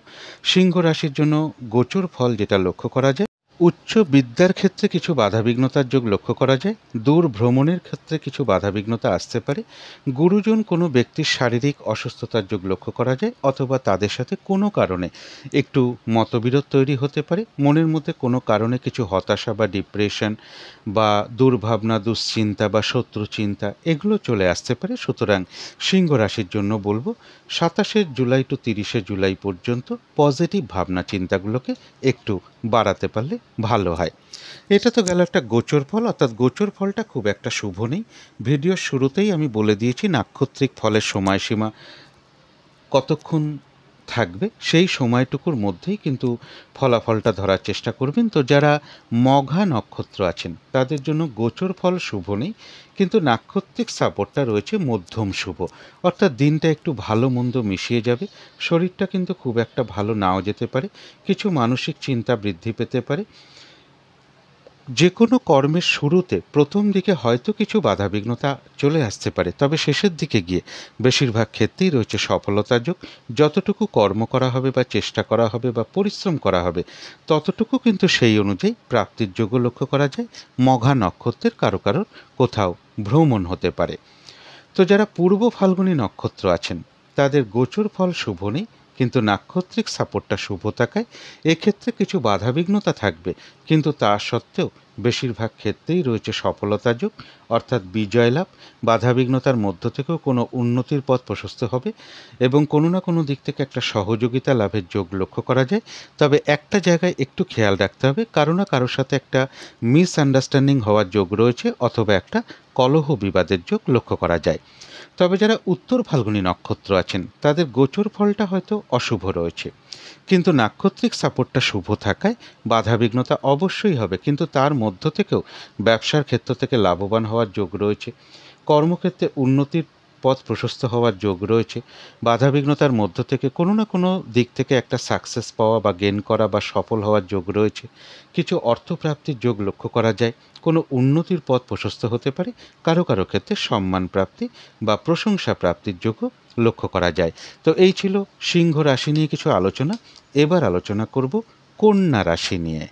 সিংহ রাশির জন্য গোচর ফল যেটা লক্ষ্য করা যায়, উচ্চ বিদ্যার ক্ষেত্রে কিছু বাধাবিঘ্নতার যোগ লক্ষ্য করা যায়, দূর ভ্রমণের ক্ষেত্রে কিছু বাধাবিঘ্নতা আসতে পারে, গুরুজন কোনো ব্যক্তির শারীরিক অসুস্থতার যোগ লক্ষ্য করা যায়, অথবা তাদের সাথে কোনো কারণে একটু মতবিরোধ তৈরি হতে পারে, মনের মধ্যে কোনো কারণে কিছু হতাশা বা ডিপ্রেশন বা দুর্ভাবনা, দুশ্চিন্তা বা শত্রু চিন্তা এগুলো চলে আসতে পারে। সুতরাং সিংহ রাশির জন্য বলবো ২৭শে জুলাই টু ৩০শে জুলাই পর্যন্ত পজিটিভ ভাবনা চিন্তাগুলোকে একটু বাড়াতে পারলে ভালো হয়। এটা তো গেল একটা গোচর ফল, অর্থাৎ গোচর ফলটা খুব একটা শুভ নেই। ভিডিওর শুরুতেই আমি বলে দিয়েছি নাক্ষত্রিক ফলের সময়সীমা কতক্ষণ থাকবে, সেই সময়টুকুর মধ্যেই কিন্তু ফলাফলটা ধরার চেষ্টা করবেন। তো যারা মঘা নক্ষত্র আছেন তাদের জন্য গোচর ফল শুভ নেই, কিন্তু নাক্ষত্রিক সাপোর্টটা রয়েছে মধ্যম শুভ। অর্থাৎ দিনটা একটু ভালো মন্দ মিশিয়ে যাবে, শরীরটা কিন্তু খুব একটা ভালো নাও যেতে পারে, কিছু মানসিক চিন্তা বৃদ্ধি পেতে পারে। যে কোনো কর্মের শুরুতে প্রথম দিকে হয়তো কিছু বাধাবিঘ্নতা চলে আসতে পারে, তবে শেষের দিকে গিয়ে বেশিরভাগ ক্ষেত্রেই রয়েছে সফলতার যোগ। যতটুকু কর্ম করা হবে বা চেষ্টা করা হবে বা পরিশ্রম করা হবে, ততটুকু কিন্তু সেই অনুযায়ী প্রাপ্তির যোগও লক্ষ্য করা যায়। মঘা নক্ষত্রের কারো কারোর কোথাও ভ্রমণ হতে পারে। তো যারা পূর্ব ফাল্গুনী নক্ষত্র আছেন তাদের গোচর ফল শুভ নেই, কিন্তু নাক্ষত্রিক সাপোর্টটা শুভ থাকায় এক্ষেত্রে কিছু বাধাবিঘ্নতা থাকবে, কিন্তু তা সত্ত্বেও বেশিরভাগ ক্ষেত্রেই রয়েছে সফলতা যোগ, অর্থাৎ বিজয় লাভ। বাধাবিঘ্নতার মধ্য থেকেও কোনো উন্নতির পথ প্রশস্ত হবে, এবং কোনো না কোনো দিক থেকে একটা সহযোগিতা লাভের যোগ লক্ষ্য করা যায়। তবে একটা জায়গায় একটু খেয়াল রাখতে হবে, কারো না কারোর সাথে একটা মিসআন্ডারস্ট্যান্ডিং হওয়ার যোগ রয়েছে, অথবা একটা কলহ বিবাদের যোগ লক্ষ্য করা যায়। তবে যারা উত্তর ফাল্গুনী নক্ষত্র আছেন তাদের গোচর ফলটা হয়তো অশুভ রয়েছে, কিন্তু নাক্ষত্রিক সাপোর্টটা শুভ থাকায় বাধাবিঘ্নতা অবশ্যই হবে, কিন্তু তার মধ্য থেকেও ব্যবসার ক্ষেত্র থেকে লাভবান হওয়ার যোগ রয়েছে, কর্মক্ষেত্রে উন্নতির পথ প্রশস্ত হওয়ার যোগ রয়েছে, বাধাবিঘ্নতার মধ্য থেকে কোনো না কোনো দিক থেকে একটা সাকসেস পাওয়া বা গেন করা বা সফল হওয়ার যোগ রয়েছে, কিছু অর্থপ্রাপ্তির যোগ লক্ষ্য করা যায়, কোনো উন্নতির পথ প্রশস্ত হতে পারে, কারো কারো ক্ষেত্রে সম্মান প্রাপ্তি বা প্রশংসা প্রাপ্তির যোগও লক্ষ্য করা যায়। তো এই ছিল সিংহ রাশি নিয়ে কিছু আলোচনা। এবার আলোচনা করব কন্যা রাশি নিয়ে।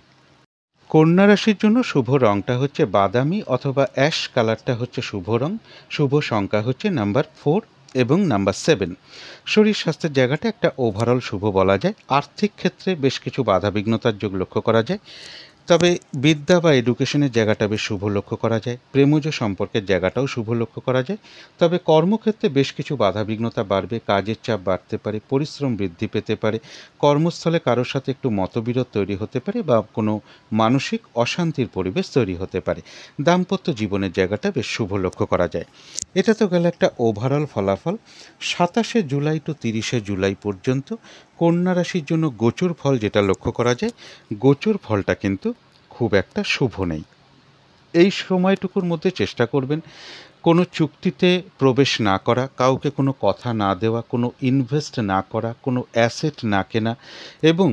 কন্যা রাশির জন্য শুভ রংটা হচ্ছে বাদামি অথবা অ্যাশ কালারটা হচ্ছে শুভ রং। শুভ সংখ্যা হচ্ছে নাম্বার 4 এবং নাম্বার 7। শরীর স্বাস্থ্যের জায়গাটা একটা ওভারঅল শুভ বলা যায়। আর্থিক ক্ষেত্রে বেশ কিছু বাধাবিঘ্নতার যোগ লক্ষ্য করা যায়, তবে বিদ্যা বা এডুকেশনের জায়গাটা বেশ শুভ লক্ষ্য করা যায়, প্রেমজ সম্পর্কের জায়গাটাও শুভ লক্ষ্য করা যায়। তবে কর্মক্ষেত্রে বেশ কিছু বাধাবিঘ্নতা বাড়বে, কাজের চাপ বাড়তে পারে, পরিশ্রম বৃদ্ধি পেতে পারে, কর্মস্থলে কারোর সাথে একটু মতবিরোধ তৈরি হতে পারে বা কোনো মানসিক অশান্তির পরিবেশ তৈরি হতে পারে। দাম্পত্য জীবনের জায়গাটা বেশ শুভ লক্ষ্য করা যায়। এটা তো গেল একটা ওভারঅল ফলাফল। 27শে জুলাই টু 30শে জুলাই পর্যন্ত কন্যা রাশির জন্য গোচর ফল যেটা লক্ষ্য করা যায়, গোচর ফলটা কিন্তু খুব একটা শুভ নেই। এই সময়টুকুর মধ্যে চেষ্টা করবেন কোনো চুক্তিতে প্রবেশ না করা, কাউকে কোনো কথা না দেওয়া, কোনো ইনভেস্ট না করা, কোনো অ্যাসেট না কেনা এবং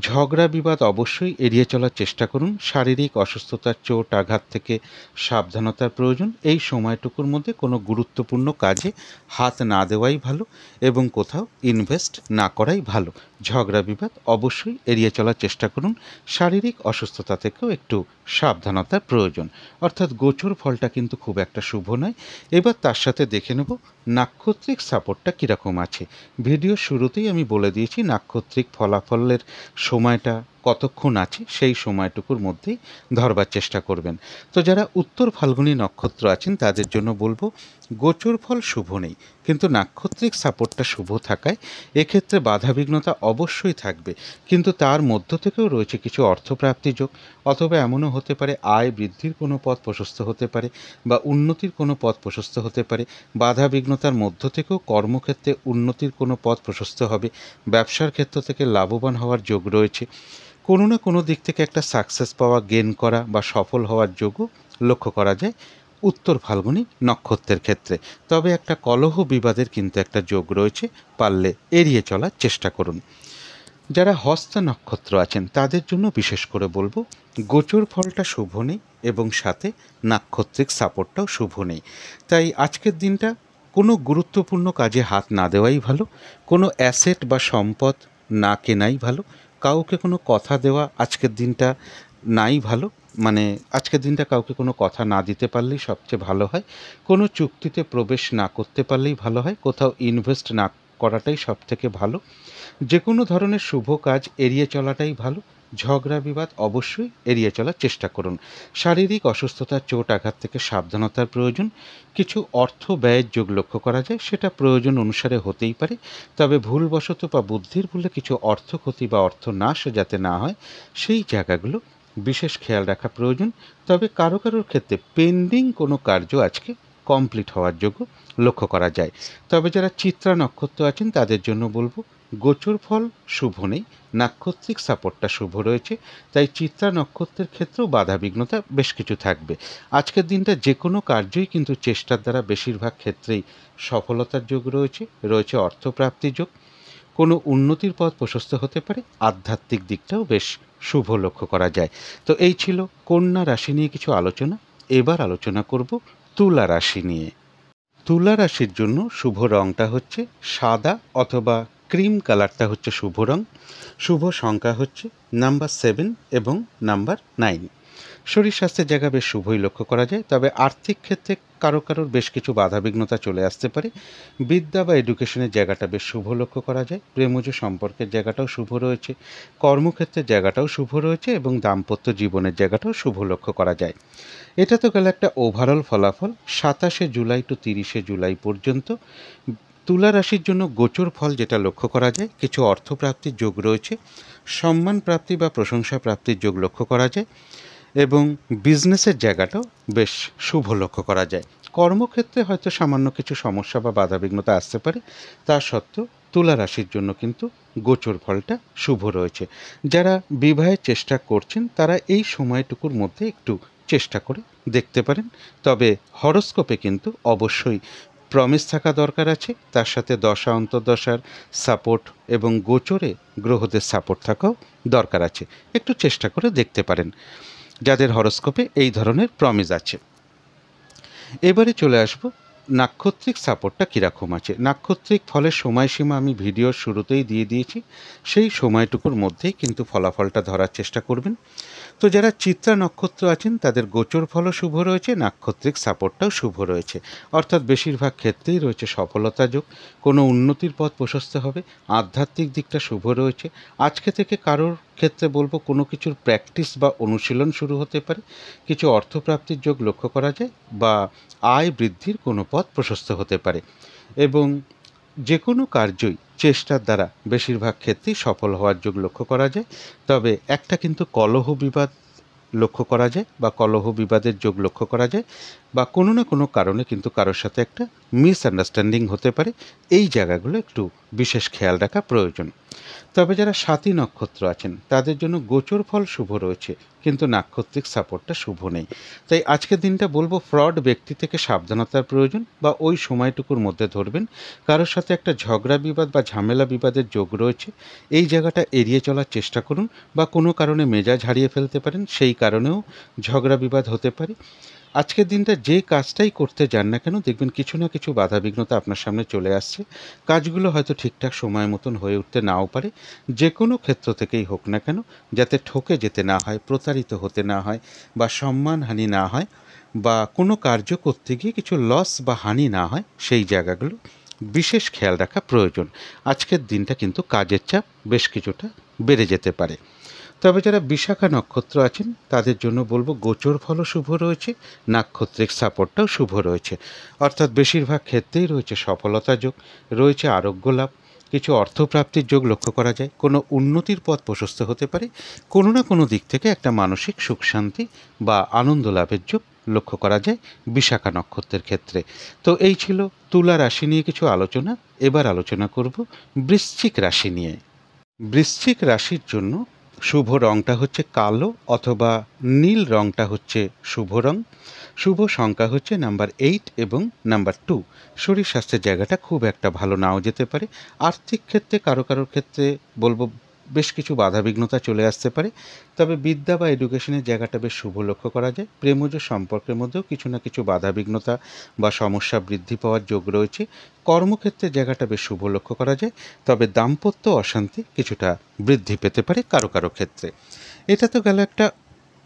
ঝগড়া বিবাদ অবশ্যই এড়িয়ে চলার চেষ্টা করুন। শারীরিক অসুস্থতার চোট আঘাত থেকে সাবধানতার প্রয়োজন। এই সময়টুকুর মধ্যে কোনো গুরুত্বপূর্ণ কাজে হাত না দেওয়াই ভালো এবং কোথাও ইনভেস্ট না করাই ভালো। ঝগড়া বিবাদ অবশ্যই এড়িয়ে চলার চেষ্টা করুন। শারীরিক অসুস্থতা থেকেও একটু সাবধানতার প্রয়োজন। অর্থাৎ গোচর ফলটা কিন্তু খুব একটা শুভ নয়। এবার তার সাথে দেখে নেব নাক্ষত্রিক সাপোর্টটা কীরকম আছে। ভিডিও শুরুতেই আমি বলে দিয়েছি নাক্ষত্রিক ফলাফলের সময়টা কতক্ষণ আছে, সেই সময়টুকুর মধ্যেই ধরবার চেষ্টা করবেন। তো যারা উত্তর ফাল্গুনী নক্ষত্র আছেন তাদের জন্য বলবো গোচর ফল শুভ নেই, কিন্তু নাক্ষত্রিক সাপোর্টটা শুভ থাকায় এক্ষেত্রে বাধাবিঘ্নতা অবশ্যই থাকবে, কিন্তু তার মধ্য থেকেও রয়েছে কিছু অর্থপ্রাপ্তি যোগ, অথবা এমনও হতে পারে আয় বৃদ্ধির কোনো পথ প্রশস্ত হতে পারে বা উন্নতির কোনো পথ প্রশস্ত হতে পারে। বাধাবিঘ্নতার মধ্য থেকেও কর্মক্ষেত্রে উন্নতির কোনো পথ প্রশস্ত হবে, ব্যবসার ক্ষেত্র থেকে লাভবান হওয়ার যোগ রয়েছে, কোনো না কোনো দিক থেকে একটা সাকসেস পাওয়া, গেন করা বা সফল হওয়ার যোগও লক্ষ্য করা যায় উত্তর ফাল্গুনী নক্ষত্রের ক্ষেত্রে। তবে একটা কলহ বিবাদের কিন্তু একটা যোগ রয়েছে, পারলে এড়িয়ে চলার চেষ্টা করুন। যারা হস্তা নক্ষত্র আছেন তাদের জন্য বিশেষ করে বলবো গোচর ফলটা শুভ নেই এবং সাথে নাক্ষত্রিক সাপোর্টটাও শুভ নেই। তাই আজকের দিনটা কোনো গুরুত্বপূর্ণ কাজে হাত না দেওয়াই ভালো, কোনো অ্যাসেট বা সম্পদ না কেনাই ভালো, কাউকে কোনো কথা দেওয়া আজকের দিনটা নাই ভালো, মানে আজকের দিনটা কাউকে কোনো কথা না দিতে পারলেই সবচেয়ে ভালো হয়, কোনো চুক্তিতে প্রবেশ না করতে পারলেই ভালো হয়, কোথাও ইনভেস্ট না করাটাই সবথেকে ভালো, যে কোনো ধরনের শুভ কাজ এড়িয়ে চলাটাই ভালো। ঝগড়া বিবাদ অবশ্যই এড়িয়ে চলার চেষ্টা করুন। শারীরিক অসুস্থতার চোট আঘাত থেকে সাবধানতার প্রয়োজন। কিছু অর্থ ব্যয়ের যোগ লক্ষ্য করা যায়, সেটা প্রয়োজন অনুসারে হতেই পারে, তবে ভুলবশত বা বুদ্ধির ভুলে কিছু অর্থ ক্ষতি বা অর্থ নাশ যাতে না হয় সেই জায়গাগুলো বিশেষ খেয়াল রাখা প্রয়োজন। তবে কারো কারোর ক্ষেত্রে পেন্ডিং কোনো কার্য আজকে কমপ্লিট হওয়ার যোগ্য লক্ষ্য করা যায়। তবে যারা চিত্রা নক্ষত্র আছেন তাদের জন্য বলবো গোচর ফল শুভ নেই, নাক্ষত্রিক সাপোর্টটা শুভ রয়েছে, তাই চিত্রা নক্ষত্রের ক্ষেত্রেও বাধাবিঘ্নতা বেশ কিছু থাকবে। আজকের দিনটা যে কোনো কার্যই কিন্তু চেষ্টার দ্বারা বেশিরভাগ ক্ষেত্রেই সফলতার যোগ রয়েছে, রয়েছে অর্থপ্রাপ্তির যোগ, কোনো উন্নতির পথ প্রশস্ত হতে পারে, আধ্যাত্মিক দিকটাও বেশ শুভ লক্ষ্য করা যায়। তো এই ছিল কন্যা রাশি নিয়ে কিছু আলোচনা। এবার আলোচনা করব তুলা রাশি নিয়ে। তুলা রাশির জন্য শুভ রংটা হচ্ছে সাদা অথবা ক্রিম কালারটা হচ্ছে শুভ রং। শুভ সংখ্যা হচ্ছে নাম্বার 7 এবং নাম্বার 9। শরীর স্বাস্থ্যের জায়গা বেশ শুভই লক্ষ্য করা যায়, তবে আর্থিক ক্ষেত্রে কারোর বেশ কিছু বাধাবিঘ্নতা চলে আসতে পারে। বিদ্যা বা এডুকেশনের জায়গাটা বেশ শুভ লক্ষ্য করা যায়, প্রেমজ সম্পর্কের জায়গাটাও শুভ রয়েছে, কর্মক্ষেত্রের জায়গাটাও শুভ রয়েছে এবং দাম্পত্য জীবনের জায়গাটাও শুভ লক্ষ্য করা যায়। এটা তো গেল একটা ওভারঅল ফলাফল। 27শে জুলাই টু 30শে জুলাই পর্যন্ত তুলা রাশির জন্য গোচর ফল যেটা লক্ষ্য করা যায়, কিছু অর্থপ্রাপ্তির যোগ রয়েছে, সম্মান প্রাপ্তি বা প্রশংসা প্রাপ্তির যোগ লক্ষ্য করা যায় এবং বিজনেসের জায়গাটাও বেশ শুভ লক্ষ্য করা যায়। কর্মক্ষেত্রে হয়তো সামান্য কিছু সমস্যা বা বাধাবিঘ্নতা আসতে পারে, তা সত্ত্বেও তুলা রাশির জন্য কিন্তু গোচর ফলটা শুভ রয়েছে। যারা বিবাহের চেষ্টা করছেন তারা এই সময়টুকুর মধ্যে একটু চেষ্টা করে দেখতে পারেন। তবে হরোস্কোপে কিন্তু অবশ্যই প্রমিস থাকা দরকার আছে, তার সাথে দশা অন্তর্দশার সাপোর্ট এবং গোচরে গ্রহদের সাপোর্ট থাকাও দরকার আছে। একটু চেষ্টা করে দেখতে পারেন যাদের হরোস্কোপে এই ধরনের প্রমিস আছে। এবারে চলে আসব নাক্ষত্রিক সাপোর্টটা কীরকম আছে। নাক্ষত্রিক ফলের সময়সীমা আমি ভিডিওর শুরুতেই দিয়ে দিয়েছি, সেই সময়টুকুর মধ্যেই কিন্তু ফলাফলটা ধরার চেষ্টা করবেন। তো যারা চিত্রা নক্ষত্র আছেন তাদের গোচর ফলও শুভ রয়েছে, নাক্ষত্রিক সাপোর্টটাও শুভ রয়েছে, অর্থাৎ বেশিরভাগ ক্ষেত্রেই রয়েছে সফলতা যোগ, কোনো উন্নতির পথ প্রশস্ত হবে, আধ্যাত্মিক দিকটা শুভ রয়েছে। আজকে থেকে কারোর ক্ষেত্রে বলবো কোনো কিছুর প্র্যাকটিস বা অনুশীলন শুরু হতে পারে, কিছু অর্থপ্রাপ্তির যোগ লক্ষ্য করা যায় বা আয় বৃদ্ধির কোনো পথ প্রশস্ত হতে পারে, এবং যে কোনো কার্যই চেষ্টার দ্বারা বেশিরভাগ ক্ষেত্রেই সফল হওয়ার যোগ লক্ষ্য করা যায়। তবে একটা কিন্তু কলহ বিবাদ লক্ষ্য করা যায় বা কলহ বিবাদের যোগ লক্ষ্য করা যায়, বা কোনো না কোনো কারণে কিন্তু কারোর সাথে একটা মিসআন্ডারস্ট্যান্ডিং হতে পারে। এই জায়গাগুলো একটু বিশেষ খেয়াল রাখা প্রয়োজন। তবে যারা সাথী নক্ষত্র আছেন তাদের জন্য গোচর ফল শুভ রয়েছে, কিন্তু নাক্ষত্রিক সাপোর্টটা শুভ নেই। তাই আজকের দিনটা বলবো ফ্রড ব্যক্তি থেকে সাবধানতার প্রয়োজন, বা ওই সময়টুকুর মধ্যে ধরবেন কারোর সাথে একটা ঝগড়া বিবাদ বা ঝামেলা বিবাদের যোগ রয়েছে, এই জায়গাটা এড়িয়ে চলার চেষ্টা করুন। বা কোনো কারণে মেজাজ হারিয়ে ফেলতে পারেন, সেই কারণেও ঝগড়া বিবাদ হতে পারে। আজকের দিনটা যে কাজটাই করতে যান না কেন দেখবেন কিছু না কিছু বাধাবিঘ্নতা আপনার সামনে চলে আসছে। কাজগুলো হয়তো ঠিকঠাক সময় মতন হয়ে উঠতে নাও পারে, যে কোনো ক্ষেত্র থেকেই হোক না কেন, যাতে ঠকে যেতে না হয়, প্রতারিত হতে না হয়, বা সম্মানহানি না হয়, বা কোনো কার্য করতে গিয়ে কিছু লস বা হানি না হয়, সেই জায়গাগুলো বিশেষ খেয়াল রাখা প্রয়োজন। আজকের দিনটা কিন্তু কাজের চাপ বেশ কিছুটা বেড়ে যেতে পারে। তবে যারা বিশাখা নক্ষত্র আছেন তাদের জন্য বলবো গোচর ফলও শুভ রয়েছে, নাক্ষত্রিক সাপোর্টটাও শুভ রয়েছে, অর্থাৎ বেশিরভাগ ক্ষেত্রেই রয়েছে সফলতা যোগ, রয়েছে আরোগ্য লাভ, কিছু অর্থপ্রাপ্তির যোগ লক্ষ্য করা যায়, কোনো উন্নতির পথ প্রশস্ত হতে পারে, কোনো না কোনো দিক থেকে একটা মানসিক সুখ শান্তি বা আনন্দ লাভের যোগ লক্ষ্য করা যায় বিশাখা নক্ষত্রের ক্ষেত্রে। তো এই ছিল তুলা রাশি নিয়ে কিছু আলোচনা। এবার আলোচনা করব বৃশ্চিক রাশি নিয়ে। বৃশ্চিক রাশির জন্য শুভ রঙটা হচ্ছে কালো অথবা নীল রঙটা হচ্ছে শুভ রং। শুভ সংখ্যা হচ্ছে নাম্বার 8 এবং নাম্বার 2। শরীর স্বাস্থ্যের জায়গাটা খুব একটা ভালো নাও যেতে পারে। আর্থিক ক্ষেত্রে কারোর ক্ষেত্রে বলবো বেশ কিছু বাধাবিঘ্নতা চলে আসতে পারে। তবে বিদ্যা বা এডুকেশনের জায়গাটা বেশ শুভ লক্ষ্য করা যায়। প্রেমজ সম্পর্কের মধ্যেও কিছু না কিছু বাধাবিঘ্নতা বা সমস্যা বৃদ্ধি পাওয়ার যোগ রয়েছে। কর্মক্ষেত্রের জায়গাটা বেশ শুভ লক্ষ্য করা যায়। তবে দাম্পত্য অশান্তি কিছুটা বৃদ্ধি পেতে পারে কারো ক্ষেত্রে। এটা তো গেল একটা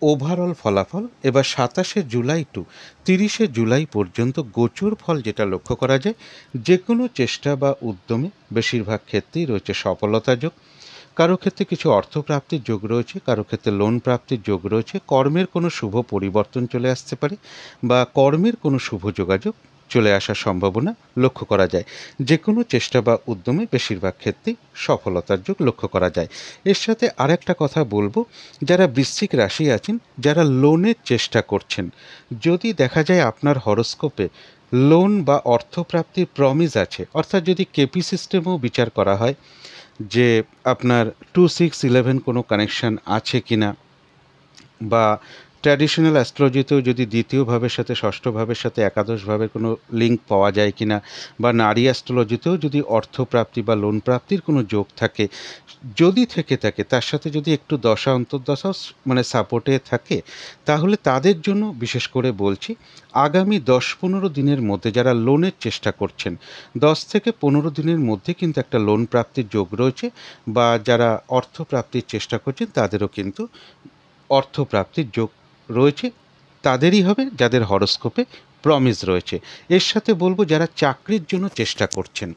ওভারঅল ফলাফল। এবার 27শে জুলাই টু 30শে জুলাই পর্যন্ত গোচর ফল যেটা লক্ষ্য করা যায়, যে কোনো চেষ্টা বা উদ্যমে বেশিরভাগ ক্ষেত্রেই রয়েছে সফলতা যোগ। কারো ক্ষেত্রে কিছু অর্থপ্রাপ্তির যোগ রয়েছে, কারো ক্ষেত্রে লোন প্রাপ্তির যোগ রয়েছে, কর্মের কোনো শুভ পরিবর্তন চলে আসতে পারে, বা কর্মের কোনো শুভ যোগাযোগ চলে আসার সম্ভাবনা লক্ষ্য করা যায়। যে কোনো চেষ্টা বা উদ্যমে বেশিরভাগ ক্ষেত্রেই সফলতার যোগ লক্ষ্য করা যায়। এর সাথে আরেকটা কথা বলবো, যারা বৃশ্চিক রাশি আছেন, যারা লোনের চেষ্টা করছেন, যদি দেখা যায় আপনার হরোস্কোপে লোন বা অর্থপ্রাপ্তির প্রমিস আছে, অর্থাৎ যদি কেপি সিস্টেমেও বিচার করা হয় যে আপনার 2-6-11 কোনো কানেকশান আছে কি না, বা ট্র্যাডিশনাল অ্যাস্ট্রোলজিতেও যদি দ্বিতীয় ভাবের সাথে ষষ্ঠ ভাবের সাথে একাদশ ভাবের কোনো লিঙ্ক পাওয়া যায় কি না, বা নারী অ্যাস্ট্রোলজিতেও যদি অর্থপ্রাপ্তি বা লোন প্রাপ্তির কোনো যোগ থাকে, যদি থেকে থাকে তার সাথে যদি একটু দশা অন্তর্দশাও মানে সাপোর্টে থাকে, তাহলে তাদের জন্য বিশেষ করে বলছি আগামী 10-15 দিনের মধ্যে যারা লোনের চেষ্টা করছেন, 10 থেকে 15 দিনের মধ্যে কিন্তু একটা লোন প্রাপ্তির যোগ রয়েছে, বা যারা অর্থপ্রাপ্তির চেষ্টা করছেন তাদেরও কিন্তু অর্থপ্রাপ্তির যোগ রয়েছে। তাদেরই হবে যাদের হরোস্কোপে প্রমিস রয়েছে। এর সাথে বলবো যারা চাকরির জন্য চেষ্টা করছেন,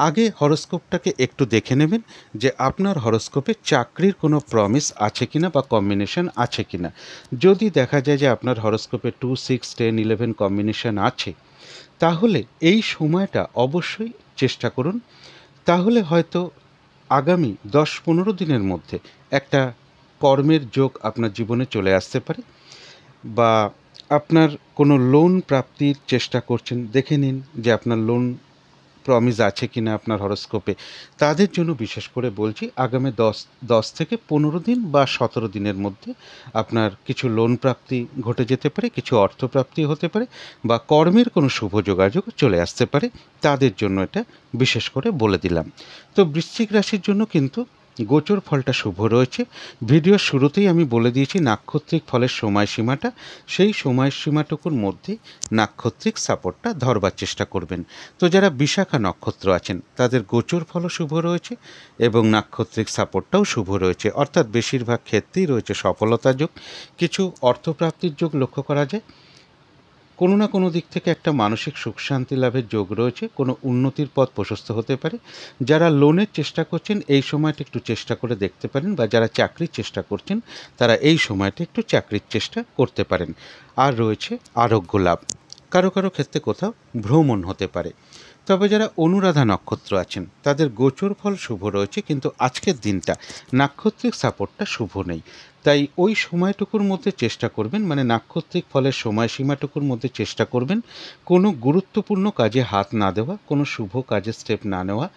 আগে হরোস্কোপটাকে একটু দেখে নেবেন যে আপনার হরোস্কোপে চাকরির কোনো প্রমিস আছে কিনা বা কম্বিনেশন আছে কিনা। যদি দেখা যায় যে আপনার হরোস্কোপে 2-6-10-11 কম্বিনেশন আছে, তাহলে এই সময়টা অবশ্যই চেষ্টা করুন। তাহলে হয়তো আগামী 10-15 দিনের মধ্যে একটা কর্মের যোগ আপনার জীবনে চলে আসতে পারে। বা আপনার কোনো লোন প্রাপ্তির চেষ্টা করছেন, দেখে নিন যে আপনার লোন প্রমিস আছে কিনা আপনার হরোস্কোপে। তাদের জন্য বিশেষ করে বলছি আগামী 10 থেকে 15 দিন বা 17 দিনের মধ্যে আপনার কিছু লোন প্রাপ্তি ঘটে যেতে পারে, কিছু অর্থপ্রাপ্তি হতে পারে বা কর্মের কোনো শুভ যোগাযোগ চলে আসতে পারে। তাদের জন্য এটা বিশেষ করে বলে দিলাম। তো বৃশ্চিক রাশির জন্য কিন্তু গোচর ফলটা শুভ রয়েছে। ভিডিওর শুরুতেই আমি বলে দিয়েছি নাক্ষত্রিক ফলের সময়সীমাটা, সেই সময়সীমাটুকুর মধ্যে নাক্ষত্রিক সাপোর্টটা ধরবার চেষ্টা করবেন। তো যারা বিশাখা নক্ষত্র আছেন তাদের গোচর ফলও শুভ রয়েছে এবং নাক্ষত্রিক সাপোর্টটাও শুভ রয়েছে, অর্থাৎ বেশিরভাগ ক্ষেত্রেই রয়েছে সফলতা যোগ, কিছু অর্থপ্রাপ্তির যোগ লক্ষ্য করা যায়, কোনো না কোনো দিক থেকে একটা মানসিক সুখ শান্তি লাভের যোগ রয়েছে, কোনো উন্নতির পথ প্রশস্ত হতে পারে। যারা লোনের চেষ্টা করছেন এই সময়টা একটু চেষ্টা করে দেখতে পারেন, বা যারা চাকরির চেষ্টা করছেন তারা এই সময়টা একটু চাকরির চেষ্টা করতে পারেন। আর রয়েছে আরোগ্য লাভ, কারো কারো ক্ষেত্রে কোথাও ভ্রমণ হতে পারে। তবে যারা অনুরাধা নক্ষত্র আছেন তাদের গোচর ফল শুভ রয়েছে, কিন্তু আজকের দিনটা নাক্ষত্রিক সাপোর্টটা শুভ নেই। তাই ওই সময়টুকুর মধ্যে চেষ্টা করবেন, মানে নাক্ষত্রিক ফলের সময়সীমাটুকুর মধ্যে চেষ্টা করবেন কোনো গুরুত্বপূর্ণ কাজে হাত না দেওয়া, কোনো শুভ কাজে স্টেপ না নেওয়া,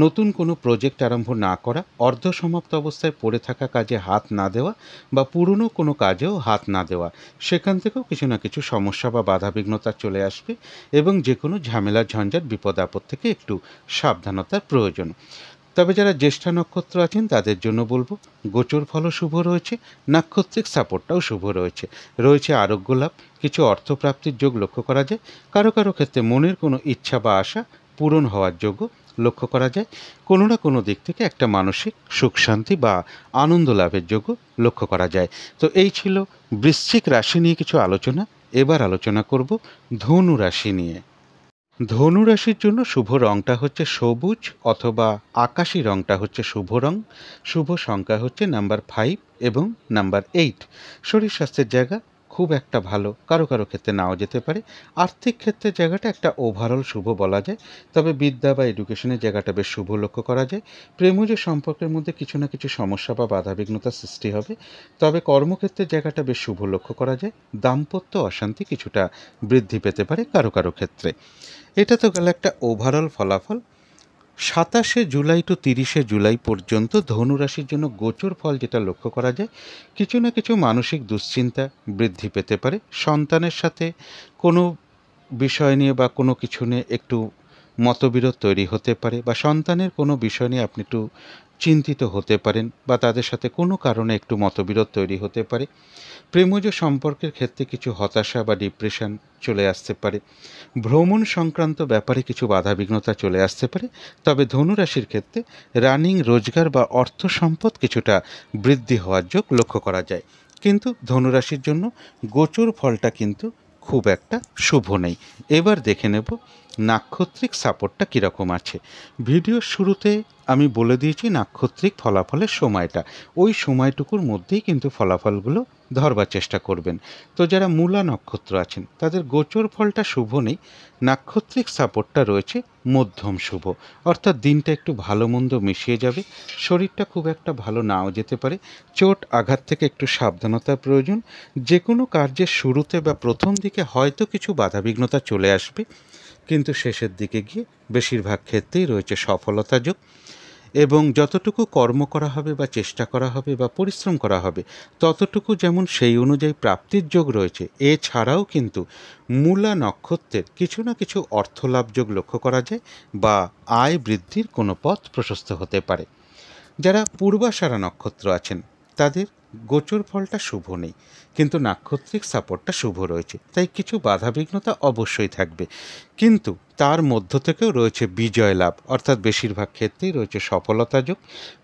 নতুন কোনো প্রজেক্ট আরম্ভ না করা, অর্ধসমাপ্ত অবস্থায় পড়ে থাকা কাজে হাত না দেওয়া বা পুরনো কোনো কাজেও হাত না দেওয়া। সেখান থেকেও কিছু না কিছু সমস্যা বা বাধাবিঘ্নতা চলে আসবে এবং যে কোনো ঝামেলা ঝঞ্ঝাট বিপদ আপদ থেকে একটু সাবধানতার প্রয়োজন। তবে যারা জ্যেষ্ঠা নক্ষত্র আছেন তাদের জন্য বলবো গোচর ফলও শুভ রয়েছে, নাক্ষত্রিক সাপোর্টটাও শুভ রয়েছে, রয়েছে আরোগ্য লাভ, কিছু অর্থপ্রাপ্তির যোগ লক্ষ্য করা যায়, কারো কারো ক্ষেত্রে মনের কোনো ইচ্ছা বা আশা পূরণ হওয়ার যোগ্য লক্ষ্য করা যায়, কোনো না কোনো দিক থেকে একটা মানসিক সুখ শান্তি বা আনন্দ লাভের যোগ্য লক্ষ্য করা যায়। তো এই ছিল বৃশ্চিক রাশি নিয়ে কিছু আলোচনা। এবার আলোচনা করব ধনু রাশি নিয়ে। ধনু রাশির জন্য শুভ রংটা হচ্ছে সবুজ অথবা আকাশি রংটা হচ্ছে শুভ রং। শুভ সংখ্যা হচ্ছে নাম্বার 5 এবং নাম্বার 8। শরীর স্বাস্থ্যের জায়গা খুব একটা ভালো, কারো কারো ক্ষেত্রে নাও যেতে পারে। আর্থিক ক্ষেত্রে জায়গাটা একটা ওভারঅল শুভ বলা যায়, তবে বিদ্যা বা এডুকেশনের জায়গাটা বেশ শুভ লক্ষ্য করা যায়। প্রেমজ সম্পর্কের মধ্যে কিছু না কিছু সমস্যা বা বাধাবিঘ্নতার সৃষ্টি হবে, তবে কর্মক্ষেত্রের জায়গাটা বেশ শুভ লক্ষ্য করা যায়। দাম্পত্য অশান্তি কিছুটা বৃদ্ধি পেতে পারে কারো কারো ক্ষেত্রে। এটা তো গেল একটা ওভারঅল ফলাফল। 27শে জুলাই টু 30শে জুলাই পর্যন্ত ধনুরাশির জন্য গোচর ফল যেটা লক্ষ্য করা যায়, কিছু না কিছু মানসিক দুশ্চিন্তা বৃদ্ধি পেতে পারে। সন্তানের সাথে কোনো বিষয় নিয়ে বা কোনো কিছু নিয়ে একটু মতবিরোধ তৈরি হতে পারে, বা সন্তানের কোনো বিষয় নিয়ে আপনি একটু চিন্তিত হতে পারেন, বা তাদের সাথে কোনো কারণে একটু মতবিরোধ তৈরি হতে পারে। প্রেমজ সম্পর্কের ক্ষেত্রে কিছু হতাশা বা ডিপ্রেশন চলে আসতে পারে। ভ্রমণ সংক্রান্ত ব্যাপারে কিছু বাধাবিঘ্নতা চলে আসতে পারে। তবে ধনুরাশির ক্ষেত্রে রানিং রোজগার বা অর্থ সম্পদ কিছুটা বৃদ্ধি হওয়ার যোগ লক্ষ্য করা যায়। কিন্তু ধনুরাশির জন্য গোচর ফলটা কিন্তু খুব একটা শুভ নেই। এবার দেখে নেব নাক্ষত্রিক সাপোর্টটা কীরকম আছে। ভিডিওর শুরুতে আমি বলে দিয়েছি নাক্ষত্রিক ফলাফলের সময়টা, ওই সময়টুকুর মধ্যেই কিন্তু ফলাফলগুলো ধরবার চেষ্টা করবেন। তো যারা মূলা নক্ষত্র আছেন তাদের গোচর ফলটা শুভ নেই, নাক্ষত্রিক সাপোর্টটা রয়েছে মধ্যম শুভ, অর্থাৎ দিনটা একটু ভালো মন্দ মিশিয়ে যাবে। শরীরটা খুব একটা ভালো নাও যেতে পারে, চোট আঘাত থেকে একটু সাবধানতার প্রয়োজন। যে কোনো কার্যের শুরুতে বা প্রথম দিকে হয়তো কিছু বাধাবিঘ্নতা চলে আসবে, কিন্তু শেষের দিকে গিয়ে বেশিরভাগ ক্ষেত্রেই রয়েছে সফলতা যোগ। এবং যতটুকু কর্ম করা হবে বা চেষ্টা করা হবে বা পরিশ্রম করা হবে ততটুকু যেমন সেই অনুযায়ী প্রাপ্তির যোগ রয়েছে, এছাড়াও কিন্তু মূলা নক্ষত্রের কিছু না কিছু অর্থলাভ যোগ লক্ষ্য করা যায় বা আয় বৃদ্ধির কোনো পথ প্রশস্ত হতে পারে। যারা পূর্বাষাঢ়া নক্ষত্র আছেন তাদের গোচর ফলটা শুভ নেই, কিন্তু নাক্ষত্রিক সাপোর্টটা শুভ রয়েছে, তাই কিছু বাধাবিঘ্নতা অবশ্যই থাকবে, কিন্তু তার মধ্য থেকেও রয়েছে বিজয় লাভ, অর্থাৎ বেশিরভাগ ক্ষেত্রেই রয়েছে সফলতা যোগ।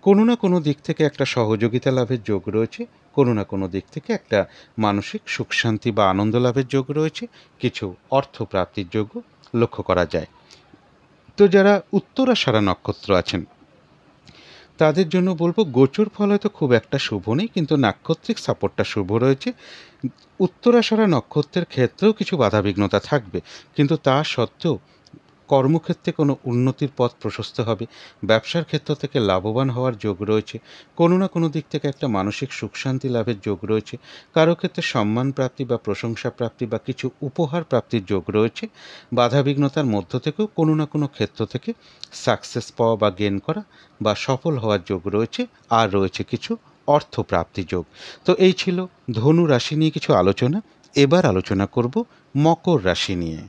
কোনো না কোনো দিক থেকে একটা সহযোগিতা লাভের যোগ রয়েছে, কোনো না কোনো দিক থেকে একটা মানসিক সুখ শান্তি বা আনন্দ লাভের যোগ রয়েছে, কিছু অর্থপ্রাপ্তির যোগও লক্ষ্য করা যায়। তো যারা উত্তরাষাঢ়া নক্ষত্র আছেন তাদের জন্য বলবো গোচর ফল হয়তো খুব একটা শুভ নেই, কিন্তু নাক্ষত্রিক সাপোর্টটা শুভ রয়েছে। উত্তরাষাঢ়া নক্ষত্রের ক্ষেত্রেও কিছু বাধাবিঘ্নতা থাকবে, কিন্তু তা সত্ত্বেও কর্মক্ষেত্রে কোনো উন্নতির পথ প্রশস্ত হবে, ব্যবসার ক্ষেত্র থেকে লাভবান হওয়ার যোগ রয়েছে, কোনো না কোনো দিক থেকে একটা মানসিক সুখ শান্তি লাভের যোগ রয়েছে, কারো ক্ষেত্রে সম্মান প্রাপ্তি বা প্রশংসা প্রাপ্তি বা কিছু উপহার প্রাপ্তির যোগ রয়েছে, বাধাবিঘ্নতার মধ্য থেকেও কোনো না কোনো ক্ষেত্র থেকে সাকসেস পাওয়া বা গেন করা বা সফল হওয়ার যোগ রয়েছে, আর রয়েছে কিছু অর্থপ্রাপ্তি যোগ। তো এই ছিল ধনু রাশি নিয়ে কিছু আলোচনা। এবার আলোচনা করব মকর রাশি নিয়ে।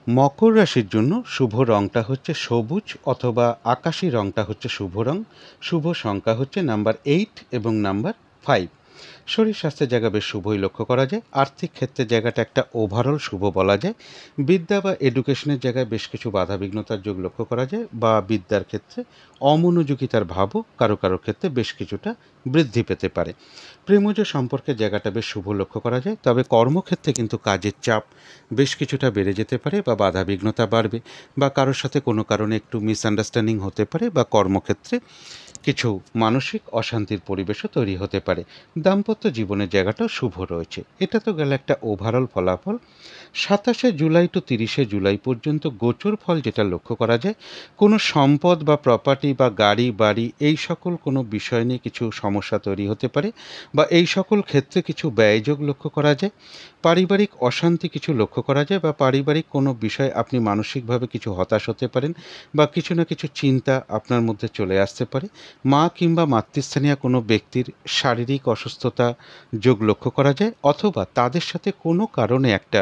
মকর রাশির জন্য শুভ রংটা হচ্ছে সবুজ অথবা আকাশি রংটা হচ্ছে শুভ রং। শুভ সংখ্যা হচ্ছে নাম্বার 8 এবং নাম্বার 5। শরীর স্বাস্থ্যের জায়গা বেশ শুভই লক্ষ্য করা যায়। আর্থিক ক্ষেত্রের জায়গাটা একটা ওভারঅল শুভ বলা যায়। বিদ্যা বা এডুকেশনের জায়গায় বেশ কিছু বাধাবিঘ্নতার যোগ লক্ষ্য করা যায়, বা বিদ্যার ক্ষেত্রে অমনোযোগিতার ভাবও কারো কারো ক্ষেত্রে বেশ কিছুটা বৃদ্ধি পেতে পারে। প্রেমজ সম্পর্কের জায়গাটা বেশ শুভ লক্ষ্য করা যায়, তবে কর্মক্ষেত্রে কিন্তু কাজের চাপ বেশ কিছুটা বেড়ে যেতে পারে বা বাধাবিঘ্নতা বাড়বে, বা কারোর সাথে কোনো কারণে একটু মিসআন্ডারস্ট্যান্ডিং হতে পারে, বা কর্মক্ষেত্রে কিছু মানসিক অশান্তির পরিবেশও তৈরি হতে পারে। দাম্পত্য জীবনের জায়গাটাও শুভ রয়েছে। এটা তো গেল একটা ওভারঅল ফলাফল। 27শে জুলাই টু 30শে জুলাই পর্যন্ত গোচর ফল যেটা লক্ষ্য করা যায়, কোনো সম্পদ বা প্রপার্টি বা গাড়ি বাড়ি এই সকল কোনো বিষয় নিয়ে কিছু সমস্যা তৈরি হতে পারে, বা এই সকল ক্ষেত্রে কিছু ব্যয়যোগ লক্ষ্য করা যায়। পারিবারিক অশান্তি কিছু লক্ষ্য করা যায়, বা পারিবারিক কোনো বিষয় আপনি মানসিকভাবে কিছু হতাশ হতে পারেন, বা কিছু না কিছু চিন্তা আপনার মধ্যে চলে আসতে পারে। মা কিংবা মাতৃস্থানীয় কোনো ব্যক্তির শারীরিক অসুস্থতা যোগ লক্ষ্য করা যায়, অথবা তাদের সাথে কোনো কারণে একটা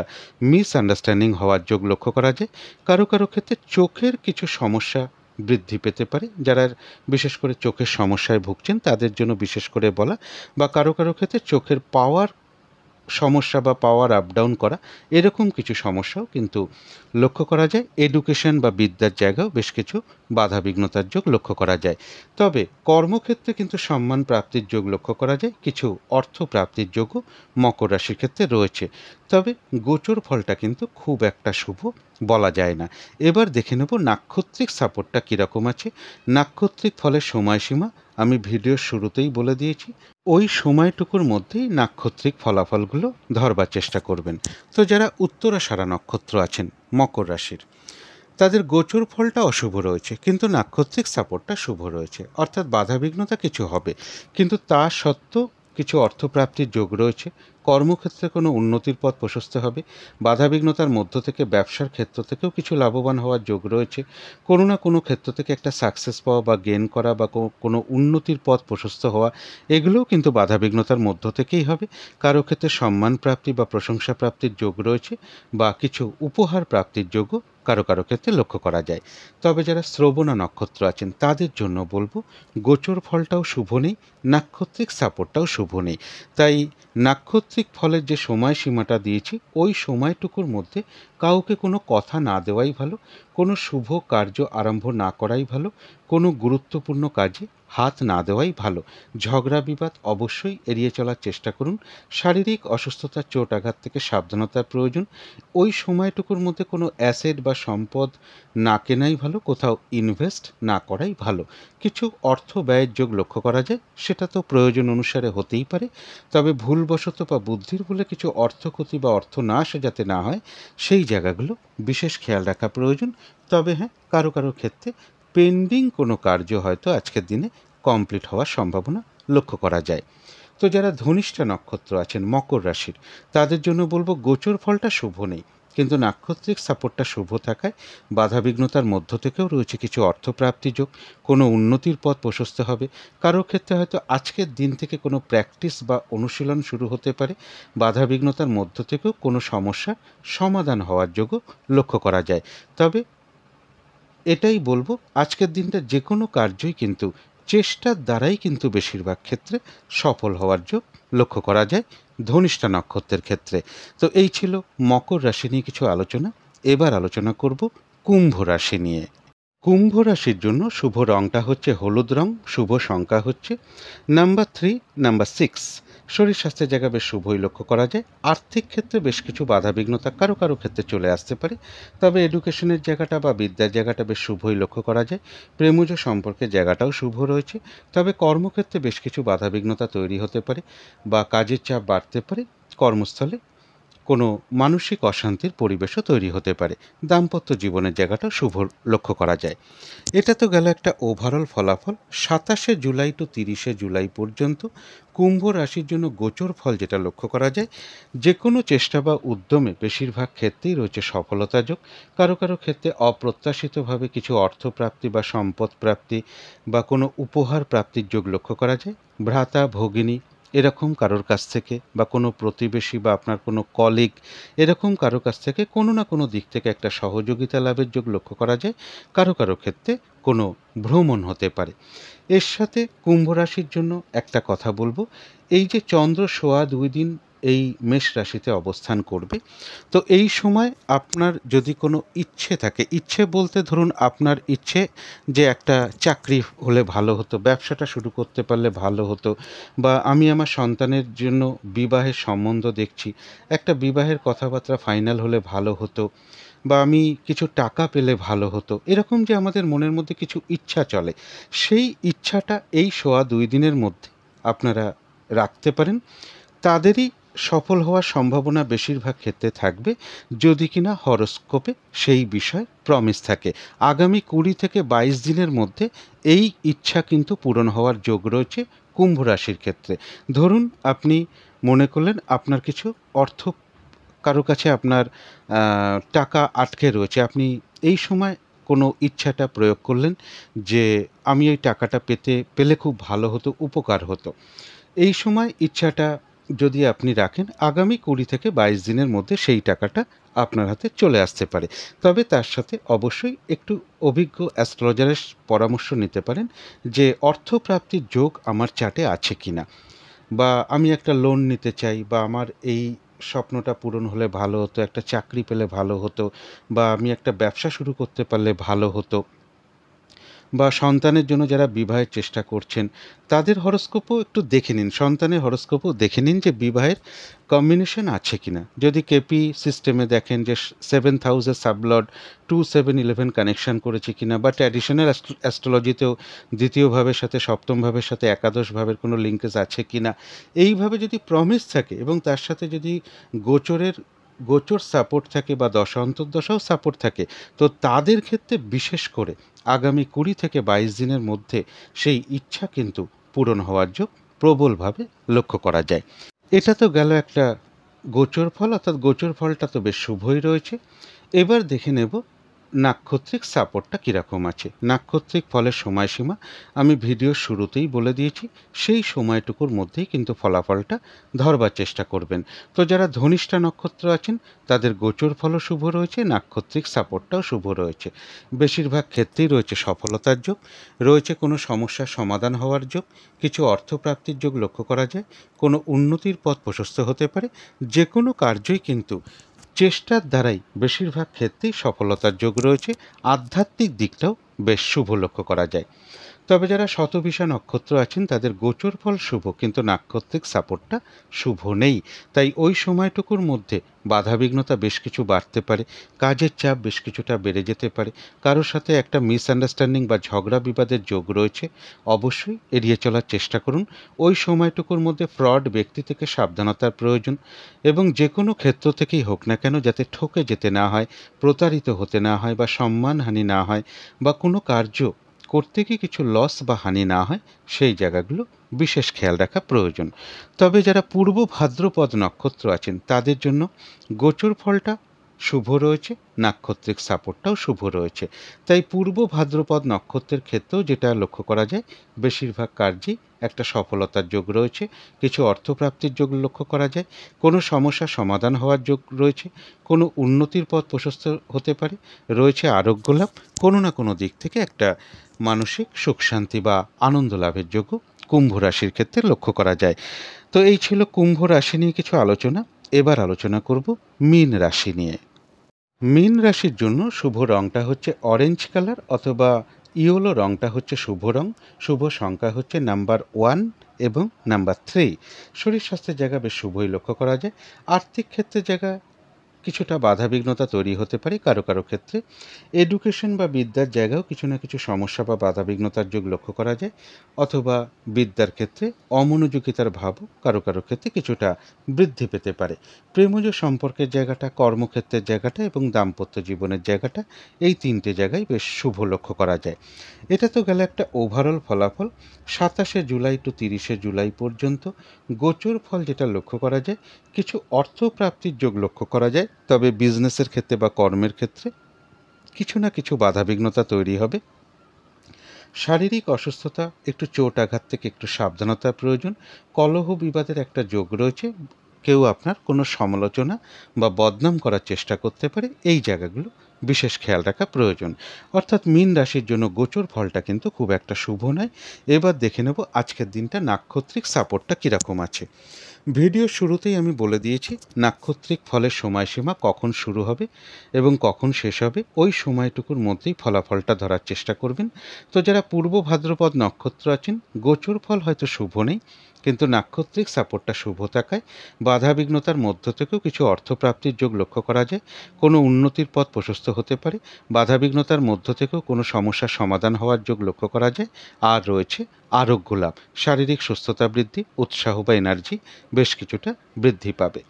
মিসআন্ডারস্ট্যান্ডিং হওয়ার যোগ লক্ষ্য করা যায়। কারো কারো ক্ষেত্রে চোখের কিছু সমস্যা বৃদ্ধি পেতে পারে, যারা বিশেষ করে চোখের সমস্যায় ভুগছেন তাদের জন্য বিশেষ করে বলা, বা কারো কারো ক্ষেত্রে চোখের পাওয়ার সমস্যা বা পাওয়ার আপ ডাউন করা, এরকম কিছু সমস্যাও কিন্তু লক্ষ্য করা যায়। এডুকেশন বা বিদ্যার জায়গাও বেশ কিছু বাধাবিঘ্নতার যোগ লক্ষ্য করা যায়। তবে কর্মক্ষেত্রে কিন্তু সম্মান প্রাপ্তির যোগ লক্ষ্য করা যায়, কিছু অর্থ প্রাপ্তির যোগও মকর রাশির ক্ষেত্রে রয়েছে। তবে গোচর ফলটা কিন্তু খুব একটা শুভ বলা যায় না। এবার দেখে নেব নাক্ষত্রিক সাপোর্টটা কীরকম আছে। নাক্ষত্রিক ফলের সময়সীমা আমি ভিডিওর শুরুতেই বলে দিয়েছি। ওই সময়টুকুর মধ্যেই নাক্ষত্রিক ফলাফলগুলো ধরবার চেষ্টা করবেন। তো যারা উত্তরাষাঢ়া নক্ষত্র আছেন মকর রাশির, তাদের গোচর ফলটা অশুভ রয়েছে, কিন্তু নাক্ষত্রিক সাপোর্টটা শুভ রয়েছে, অর্থাৎ বাধাবিঘ্নতা কিছু হবে, কিন্তু তা সত্ত্বেও কিছু অর্থপ্রাপ্তির যোগ রয়েছে। কর্মক্ষেত্রে কোনো উন্নতির পথ প্রশস্ত হবে। বাধাবিঘ্নতার মধ্য থেকে ব্যবসার ক্ষেত্র থেকেও কিছু লাভবান হওয়ার যোগ রয়েছে। কোনো না কোনো ক্ষেত্র থেকে একটা সাকসেস পাওয়া বা গেন করা বা কোনো উন্নতির পথ প্রশস্ত হওয়া, এগুলোও কিন্তু বাধাবিঘ্নতার মধ্য থেকেই হবে। কারো ক্ষেত্রে সম্মান প্রাপ্তি বা প্রশংসা প্রাপ্তির যোগ রয়েছে, বা কিছু উপহার প্রাপ্তির যোগও কারো কারো ক্ষেত্রে লক্ষ্য করা যায়। তবে যারা শ্রবণা নক্ষত্র আছেন তাদের জন্য বলবো, গোচর ফলটাও শুভ নেই, নাক্ষত্রিক সাপোর্টটাও শুভ নেই। তাই নাক্ষত্রিক ফলের যে সময়সীমাটা দিয়েছি, ওই সময়টুকুর মধ্যে কাউকে কোনো কথা না দেওয়াই ভালো, কোনো শুভ কার্য আরম্ভ না করাই ভালো, কোনো গুরুত্বপূর্ণ কাজে হাত না দেওয়াই ভালো। ঝগড়া বিবাদ অবশ্যই এড়িয়ে চলার চেষ্টা করুন। শারীরিক অসুস্থতা চোট আঘাত থেকে সাবধানতার প্রয়োজন। ওই সময়টুকুর মধ্যে কোনো অ্যাসেট বা সম্পদ না কেনাই ভালো, কোথাও ইনভেস্ট না করাই ভালো। কিছু অর্থ ব্যয়ের যোগ লক্ষ্য করা যায়, সেটা তো প্রয়োজন অনুসারে হতেই পারে, তবে ভুলবশত বা বুদ্ধির ভুলে কিছু অর্থক্ষতি বা অর্থনাশ যাতে না হয় সেই জায়গাগুলো বিশেষ খেয়াল রাখা প্রয়োজন। তবে হ্যাঁ, কারো কারো ক্ষেত্রে পেন্ডিং কোনো কার্য হয়তো আজকের দিনে কমপ্লিট হওয়ার সম্ভাবনা লক্ষ্য করা যায়। তো যারা ধনিষ্ঠা নক্ষত্র আছেন মকর রাশির, তাদের জন্য বলবো গোচর ফলটা শুভ নেই, কিন্তু নাক্ষত্রিক সাপোর্টটা শুভ থাকায় বাধাবিঘ্নতার মধ্য থেকেও রয়েছে কিছু অর্থপ্রাপ্তি যোগ। কোনো উন্নতির পথ প্রশস্ত হবে। কারোর ক্ষেত্রে হয়তো আজকের দিন থেকে কোনো প্র্যাকটিস বা অনুশীলন শুরু হতে পারে। বাধাবিঘ্নতার মধ্য থেকেও কোনো সমস্যার সমাধান হওয়ার যোগও লক্ষ্য করা যায়। তবে এটাই বলবো, আজকের দিনটা যে কোনো কার্যই কিন্তু চেষ্টার দ্বারাই কিন্তু বেশিরভাগ ক্ষেত্রে সফল হওয়ার যোগ লক্ষ্য করা যায় ধনিষ্ঠা নক্ষত্রের ক্ষেত্রে। তো এই ছিল মকর রাশি নিয়ে কিছু আলোচনা। এবার আলোচনা করব কুম্ভ রাশি নিয়ে। কুম্ভ রাশির জন্য শুভ রংটা হচ্ছে হলুদ রং, শুভ সংখ্যা হচ্ছে নাম্বার 3, নাম্বার 6। শরীর স্বাস্থ্যের জায়গা বেশ শুভই লক্ষ্য করা যায়। আর্থিক ক্ষেত্রে বেশ কিছু বাধাবিঘ্নতা কারো কারো ক্ষেত্রে চলে আসতে পারে, তবে এডুকেশনের জায়গাটা বা বিদ্যার জায়গাটা বেশ শুভই লক্ষ্য করা যায়। প্রেমজ সম্পর্কের জায়গাটাও শুভ রয়েছে, তবে কর্মক্ষেত্রে বেশ কিছু বাধাবিঘ্নতা তৈরি হতে পারে, বা কাজের চাপ বাড়তে পারে কর্মস্থলে। কোনো মানসিক অশান্তির পরিবেশও তৈরি হতে পারে। দাম্পত্য জীবনের জায়গাটা শুভ লক্ষ্য করা যায়। এটা তো গেল একটা ওভারঅল ফলাফল। ২৭শে জুলাই টু ৩০শে জুলাই পর্যন্ত কুম্ভ রাশির জন্য গোচর ফল যেটা লক্ষ্য করা যায়, যে কোনো চেষ্টা বা উদ্যমে বেশিরভাগ ক্ষেত্রেই রয়েছে সফলতা যোগ। কারো কারো ক্ষেত্রে অপ্রত্যাশিতভাবে কিছু অর্থপ্রাপ্তি বা সম্পদ প্রাপ্তি বা কোনো উপহার প্রাপ্তির যোগ লক্ষ্য করা যায়। ভ্রাতা ভগিনী এরকম কারোর কাছ থেকে বা কোনো প্রতিবেশী বা আপনার কোনো কলিগ এরকম কারো কাছ থেকে কোনো না কোনো দিক থেকে একটা সহযোগিতা লাভের যোগ লক্ষ্য করা যায়। কারো কারো ক্ষেত্রে কোনো ভ্রমণ হতে পারে। এর সাথে কুম্ভ রাশির জন্য একটা কথা বলবো, এই যে চন্দ্র সোয়া ২ দিন এই মেষ রাশিতে অবস্থান করবে, তো এই সময় আপনার যদি কোনো ইচ্ছে থাকে, ইচ্ছে বলতে ধরুন আপনার ইচ্ছে যে একটা চাকরি হলে ভালো হতো, ব্যবসাটা শুরু করতে পারলে ভালো হতো, বা আমি আমার সন্তানের জন্য বিবাহের সম্বন্ধ দেখছি, একটা বিবাহের কথাবার্তা ফাইনাল হলে ভালো হতো, বা আমি কিছু টাকা পেলে ভালো হতো, এরকম যে আমাদের মনের মধ্যে কিছু ইচ্ছা চলে, সেই ইচ্ছাটা এই সোয়া ২ দিনের মধ্যে আপনারা রাখতে পারেন। তাদেরই সফল হওয়ার সম্ভাবনা বেশিরভাগ ক্ষেত্রে থাকবে যদি কিনা হরোস্কোপে সেই বিষয় প্রমিস থাকে। আগামী ২০ থেকে ২২ দিনের মধ্যে এই ইচ্ছা কিন্তু পূরণ হওয়ার যোগ রয়েছে কুম্ভ রাশির ক্ষেত্রে। ধরুন আপনি মনে করলেন আপনার কিছু অর্থ, কারো কাছে আপনার টাকা আটকে রয়েছে, আপনি এই সময় কোনো ইচ্ছাটা প্রয়োগ করলেন যে আমি এই টাকাটা পেলে খুব ভালো হতো, উপকার হতো। এই সময় ইচ্ছাটা যদি আপনি রাখেন, আগামী ২০ থেকে ২২ দিনের মধ্যে সেই টাকাটা আপনার হাতে চলে আসতে পারে। তবে তার সাথে অবশ্যই একটু অভিজ্ঞ অ্যাস্ট্রোলজারের পরামর্শ নিতে পারেন যে অর্থপ্রাপ্তির যোগ আমার চার্টে আছে কিনা, বা আমি একটা লোন নিতে চাই, বা আমার এই স্বপ্নটা পূরণ হলে ভালো হতো, একটা চাকরি পেলে ভালো হতো, বা আমি একটা ব্যবসা শুরু করতে পারলে ভালো হতো, বা সন্তানের জন্য যারা বিবাহের চেষ্টা করছেন তাদের হরোস্কোপও একটু দেখে নিন, সন্তানের হরোস্কোপও দেখে নিন যে বিবাহের কম্বিনেশন আছে কিনা। যদি কেপি সিস্টেমে দেখেন যে 7th হাউসের সাবলর্ড 2-7-11 কানেকশন করেছে কিনা, বা ট্র্যাডিশনাল অ্যাস্ট্রোলজিতেও দ্বিতীয় ভাবের সাথে সপ্তম ভাবের সাথে একাদশ ভাবের কোনো লিঙ্কেজ আছে কিনা, এইভাবে যদি প্রমিস থাকে এবং তার সাথে যদি গোচর সাপোর্ট থাকে বা দশা অন্তর্দশাও সাপোর্ট থাকে, তো তাদের ক্ষেত্রে বিশেষ করে আগামী ২০ থেকে ২২ দিনের মধ্যে সেই ইচ্ছা কিন্তু পূরণ হওয়ার যোগ প্রবলভাবে লক্ষ্য করা যায়। এটা তো গেল একটা গোচর ফল, অর্থাৎ গোচর ফলটা তো বেশ শুভই রয়েছে। এবার দেখে নেব নাক্ষত্রিক সাপোর্টটা কীরকম আছে। নাক্ষত্রিক ফলের সময়সীমা আমি ভিডিওর শুরুতেই বলে দিয়েছি, সেই সময়টুকুর মধ্যেই কিন্তু ফলাফলটা ধরবার চেষ্টা করবেন। তো যারা ধনিষ্ঠা নক্ষত্র আছেন তাদের গোচর ফলও শুভ রয়েছে, নাক্ষত্রিক সাপোর্টটাও শুভ রয়েছে। বেশিরভাগ ক্ষেত্রেই রয়েছে সফলতার যোগ, রয়েছে কোনো সমস্যার সমাধান হওয়ার যোগ, কিছু অর্থপ্রাপ্তির যোগ লক্ষ্য করা যায়, কোনো উন্নতির পথ প্রশস্ত হতে পারে। যে কোনো কার্যই কিন্তু চেষ্টার দ্বারাই বেশিরভাগ ক্ষেত্রেই সফলতার যোগ রয়েছে। আধ্যাত্মিক দিকটাও বেশ শুভ লক্ষ্য করা যায়। তবে যারা শতভিষা নক্ষত্র আছেন তাদের গোচর ফল শুভ, কিন্তু নাক্ষত্রিক সাপোর্টটা শুভ নেই। তাই ওই সময়টুকুর মধ্যে বাধাবিঘ্নতা বেশ কিছু বাড়তে পারে, কাজের চাপ বেশ কিছুটা বেড়ে যেতে পারে, কারোর সাথে একটা মিসআন্ডারস্ট্যান্ডিং বা ঝগড়া বিবাদের যোগ রয়েছে, অবশ্যই এড়িয়ে চলার চেষ্টা করুন। ওই সময়টুকুর মধ্যে ফ্রড ব্যক্তি থেকে সাবধানতার প্রয়োজন, এবং যে কোনো ক্ষেত্র থেকেই হোক না কেন যাতে ঠকে যেতে না হয়, প্রতারিত হতে না হয়, বা সম্মানহানি না হয়, বা কোনো কার্য করতে গিয়ে কিছু লস বা হানি না হয়, সেই জায়গাগুলো বিশেষ খেয়াল রাখা প্রয়োজন। তবে যারা পূর্ব ভাদ্রপদ নক্ষত্র আছেন তাদের জন্য গোচর ফলটা শুভ রয়েছে, নাক্ষত্রিক সাপোর্টটাও শুভ রয়েছে। তাই পূর্ব ভাদ্রপদ নক্ষত্রের ক্ষেত্রেও যেটা লক্ষ্য করা যায়, বেশিরভাগ কার্যেই একটা সফলতার যোগ রয়েছে, কিছু অর্থপ্রাপ্তির যোগ লক্ষ্য করা যায়, কোনো সমস্যা সমাধান হওয়ার যোগ রয়েছে, কোনো উন্নতির পথ প্রশস্ত হতে পারে, রয়েছে আরোগ্য লাভ, কোনো না কোনো দিক থেকে একটা মানসিক সুখ শান্তি বা আনন্দ লাভের যোগ্য কুম্ভ রাশির ক্ষেত্রে লক্ষ্য করা যায়। তো এই ছিল কুম্ভ রাশি নিয়ে কিছু আলোচনা। এবার আলোচনা করব মীন রাশি নিয়ে। মীন রাশির জন্য শুভ রংটা হচ্ছে অরেঞ্জ কালার, অথবা ইয়েলো রংটা হচ্ছে শুভ রং। শুভ সংখ্যা হচ্ছে নাম্বার 1 এবং নাম্বার 3। শরীর স্বাস্থ্যের জায়গা বেশ শুভই লক্ষ্য করা যায়। আর্থিক ক্ষেত্রের জায়গা কিছুটা বাধাবিঘ্নতা তৈরি হতে পারে কারো কারো ক্ষেত্রে। এডুকেশন বা বিদ্যার জায়গাও কিছু না কিছু সমস্যা বা বাধাবিঘ্নতার যোগ লক্ষ্য করা যায়, অথবা বিদ্যার ক্ষেত্রে অমনোযোগিতার ভাবও কারো কারো ক্ষেত্রে কিছুটা বৃদ্ধি পেতে পারে। প্রেমজ সম্পর্কের জায়গাটা, কর্মক্ষেত্রের জায়গাটা এবং দাম্পত্য জীবনের জায়গাটা, এই তিনটে জায়গায় বেশ শুভ লক্ষ্য করা যায়। এটা তো গেল একটা ওভারঅল ফলাফল। 27 জুলাই টু 30 জুলাই পর্যন্ত গোচর ফল যেটা লক্ষ্য করা যায়, কিছু অর্থপ্রাপ্তির যোগ লক্ষ্য করা যায়, তবে বিজনেসের ক্ষেত্রে বা কর্মের ক্ষেত্রে কিছু না কিছু বাধাবিঘ্নতা তৈরি হবে। শারীরিক অসুস্থতা, একটু চোট আঘাত থেকে একটু সাবধানতার প্রয়োজন। কলহ বিবাদের একটা যোগ রয়েছে, কেউ আপনার কোনো সমালোচনা বা বদনাম করার চেষ্টা করতে পারে, এই জায়গাগুলো বিশেষ খেয়াল রাখা প্রয়োজন। অর্থাৎ মীন রাশির জন্য গোচর ফলটা কিন্তু খুব একটা শুভ নয়। এবার দেখে নেব আজকের দিনটা নাক্ষত্রিক সাপোর্টটা কীরকম আছে। ভিডিও শুরুতেই আমি বলে দিয়েছি নাক্ষত্রিক ফলের সময়সীমা কখন শুরু হবে এবং কখন শেষ হবে, ওই সময়টুকুর মধ্যেই ফলাফলটা ধরার চেষ্টা করবেন। তো যারা পূর্ব ভাদ্রপদ নক্ষত্র আছেন, গোচর ফল হয়তো শুভ নেই, কিন্তু নাক্ষত্রিক সাপোর্টটা শুভ থাকায় বাধাবিঘ্নতার মধ্য থেকেও কিছু অর্থপ্রাপ্তির যোগ লক্ষ্য করা যায়। কোনো উন্নতির পথ প্রশস্ত হতে পারে, বাধাবিঘ্নতার মধ্য থেকেও কোনো সমস্যার সমাধান হওয়ার যোগ লক্ষ্য করা যায়। আর রয়েছে আরোগ্য লাভ, শারীরিক সুস্থতা বৃদ্ধি, উৎসাহ বা এনার্জি বেশ কিছুটা বৃদ্ধি পাবে।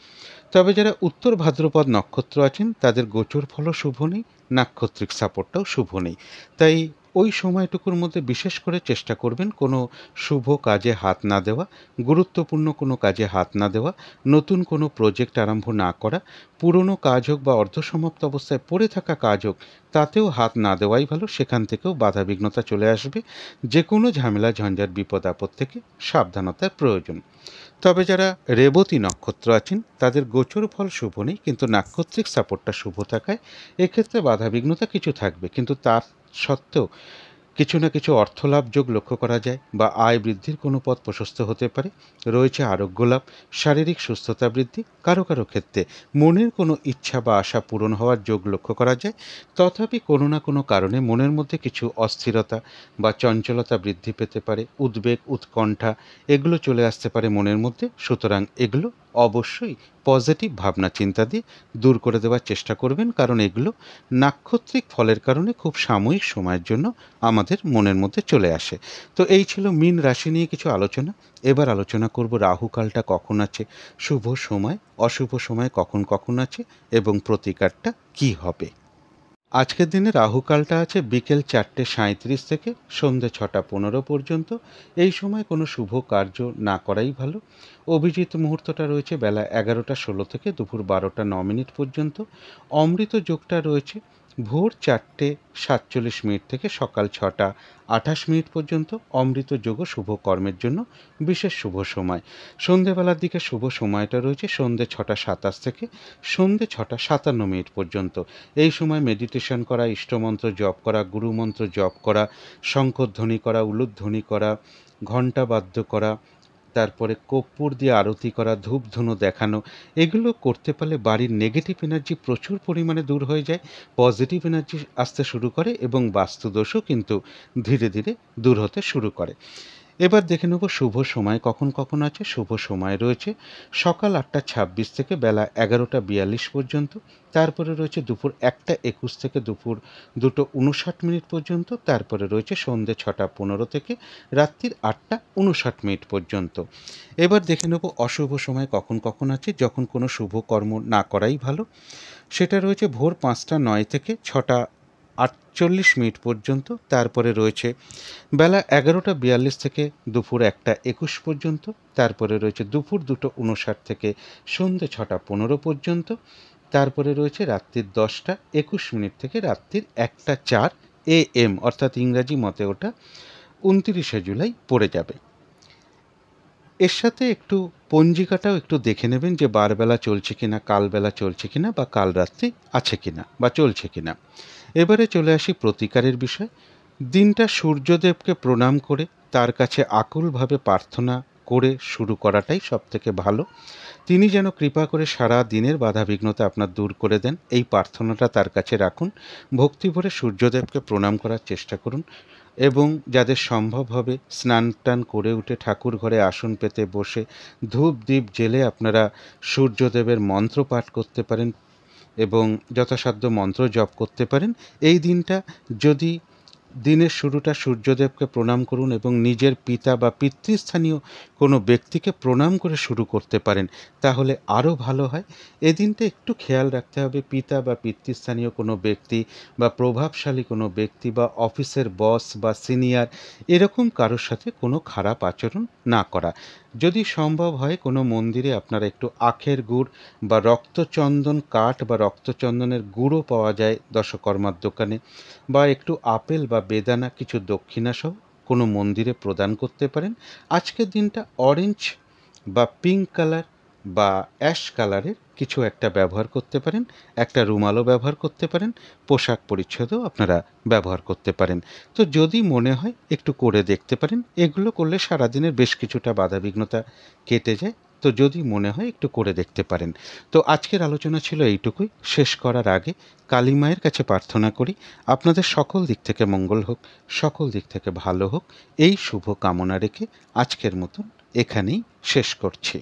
তবে যারা উত্তর ভাদ্রপদ নক্ষত্র আছেন, তাদের গোচর ফলও শুভ নেই, নাক্ষত্রিক সাপোর্টটাও শুভ নেই। তাই ওই সময়টুকুর মধ্যে বিশেষ করে চেষ্টা করবেন কোনো শুভ কাজে হাত না দেওয়া, গুরুত্বপূর্ণ কোনো কাজে হাত না দেওয়া, নতুন কোনো প্রজেক্ট আরম্ভ না করা, পুরনো কাজ হোক বা অর্ধসমাপ্ত অবস্থায় পড়ে থাকা কাজ হোক, তাতেও হাত না দেওয়াই ভালো। সেখান থেকেও বাধাবিঘ্নতা চলে আসবে। যে কোনো ঝামেলা, ঝঞ্ঝাট, বিপদ আপদ থেকে সাবধানতার প্রয়োজন। তবে যারা রেবতী নক্ষত্র আছেন, তাদের গোচর ফল শুভ নেই, কিন্তু নাক্ষত্রিক সাপোর্টটা শুভ থাকায় এক্ষেত্রে বাধাবিঘ্নতা কিছু থাকবে, কিন্তু তার সত্ত্বেও কিছু না কিছু অর্থলাভ যোগ লক্ষ্য করা যায় বা আয় বৃদ্ধির কোনো পথ প্রশস্ত হতে পারে। রয়েছে আরোগ্য লাভ, শারীরিক সুস্থতা বৃদ্ধি, কারো কারো ক্ষেত্রে মনের কোনো ইচ্ছা বা আশা পূরণ হওয়ার যোগ লক্ষ্য করা যায়। তথাপি কোনো না কোনো কারণে মনের মধ্যে কিছু অস্থিরতা বা চঞ্চলতা বৃদ্ধি পেতে পারে, উদ্বেগ, উৎকণ্ঠা এগুলো চলে আসতে পারে মনের মধ্যে। সুতরাং এগুলো অবশ্যই পজিটিভ ভাবনা চিন্তা দিয়ে দূর করে দেওয়ার চেষ্টা করবেন, কারণ এগুলো নাক্ষত্রিক ফলের কারণে খুব সাময়িক সময়ের জন্য আমাদের মনের মধ্যে চলে আসে। তো এই ছিল মীন রাশি নিয়ে কিছু আলোচনা। এবার আলোচনা করব রাহুকালটা কখন আছে, শুভ সময়, অশুভ সময় কখন কখন আছে এবং প্রতিকারটা কি হবে। আজকের দিনে রাহুকালটা আছে বিকেল 4:37 থেকে সন্ধ্যে 6:15 পর্যন্ত। এই সময় কোনো শুভ কার্য না করাই ভালো। অভিজিৎ মুহূর্তটা রয়েছে বেলা 11:16 থেকে দুপুর 12:09 পর্যন্ত। অমৃত যোগটা রয়েছে ভোর 4:47 থেকে সকাল 6:28 পর্যন্ত। অমৃত যোগও শুভ কর্মের জন্য বিশেষ শুভ সময়। সন্ধেবেলার দিকে শুভ সময়টা রয়েছে সন্ধ্যে 6:27 থেকে সন্ধ্যে 6:57 পর্যন্ত। এই সময় মেডিটেশন করা, ইষ্টমন্ত্র জপ করা, গুরুমন্ত্র জপ করা, শঙ্খধ্বনি করা, উলুধ্বনি করা, ঘণ্টা বাদ্য করা, তারপরে কর্পূর দিয়ে আরতি করা, ধূপধুনো দেখানো, এগুলো করতে পারলে বাড়ির নেগেটিভ এনার্জি প্রচুর পরিমাণে দূর হয়ে যায়, পজিটিভ এনার্জি আসতে শুরু করে এবং বাস্তুদোষও কিন্তু ধীরে ধীরে দূর হতে শুরু করে। এবার দেখে নেব শুভ সময় কখন কখন আছে। শুভ সময় রয়েছে সকাল 8:26 থেকে বেলা 11:42 পর্যন্ত। তারপরে রয়েছে দুপুর 1:21 থেকে দুপুর 2:59 পর্যন্ত। তারপরে রয়েছে সন্ধ্যে 6:15 থেকে রাত্রির 8:59 পর্যন্ত। এবার দেখে নেব অশুভ সময় কখন কখন আছে, যখন কোনো শুভ কর্ম না করাই ভালো। সেটা রয়েছে ভোর 5:09 থেকে 6:48 পর্যন্ত। তারপরে রয়েছে বেলা 11:42 থেকে দুপুর 1:21 পর্যন্ত। তারপরে রয়েছে দুপুর 2:59 থেকে সন্ধ্যে 6:15 পর্যন্ত। তারপরে রয়েছে রাত্রির 10:21 থেকে রাত্রির 1:04 AM, অর্থাৎ ইংরাজি মতে ওটা 29শে জুলাই পড়ে যাবে। এর সাথে একটু পঞ্জিকাটাও একটু দেখে নেবেন যে বারবেলা চলছে কিনা, কালবেলা চলছে কিনা, বা কাল রাত্রি আছে কিনা বা চলছে কিনা। এবারে চলে আসি প্রতিকারের বিষয়। দিনটা সূর্যদেবকে প্রণাম করে তার কাছে আকুলভাবে প্রার্থনা করে শুরু করাটাই সবথেকে ভালো। তিনি যেন কৃপা করে সারা দিনের বাধাবিঘ্নতা আপনার দূর করে দেন, এই প্রার্থনাটা তার কাছে রাখুন। ভক্তিভরে সূর্যদেবকে প্রণাম করার চেষ্টা করুন এবং যাদের সম্ভব হবে স্নান টান করে উঠে ঠাকুর ঘরে আসন পেতে বসে ধূপ দ্বীপ জেলে আপনারা সূর্যদেবের মন্ত্র পাঠ করতে পারেন। এবং যথাসাধ্য মন্ত্র জপ করতে পারেন। এই দিনটা যদি দিনের শুরুটা সূর্যদেবকে প্রণাম করুন এবং নিজের পিতা বা পিতৃস্থানীয় কোনো ব্যক্তিকে প্রণাম করে শুরু করতে পারেন, তাহলে আরও ভালো হয়। এদিনটা একটু খেয়াল রাখতে হবে পিতা বা পিতৃস্থানীয় কোনো ব্যক্তি বা প্রভাবশালী কোনো ব্যক্তি বা অফিসের বস বা সিনিয়র এরকম কারোর সাথে কোনো খারাপ আচরণ না করা। যদি সম্ভব হয় কোনো মন্দিরে আপনারা একটু আখের গুড় বা রক্তচন্দন কাঠ বা রক্তচন্দনের গুঁড়ো পাওয়া যায় দশকর্মার দোকানে, বা একটু আপেল বা বেদানা কিছু দক্ষিণাসহ কোনো মন্দিরে প্রদান করতে পারেন। আজকের দিনটা অরেঞ্জ বা পিঙ্ক কালার বা অ্যাশ কালারের কিছু একটা ব্যবহার করতে পারেন। একটা রুমালও ব্যবহার করতে পারেন, পোশাক পরিচ্ছদও আপনারা ব্যবহার করতে পারেন। তো যদি মনে হয় একটু করে দেখতে পারেন। এগুলো করলে সারাদিনের বেশ কিছুটা বাধাবিঘ্নতা কেটে যায়। তো যদি মনে হয় একটু করে দেখতে পারেন। তো আজকের আলোচনা ছিল এইটুকুই। শেষ করার আগে কালী মায়ের কাছে প্রার্থনা করি আপনাদের সকল দিক থেকে মঙ্গল হোক, সকল দিক থেকে ভালো হোক, এই শুভ কামনা রেখে আজকের মতন এখানেই শেষ করছি।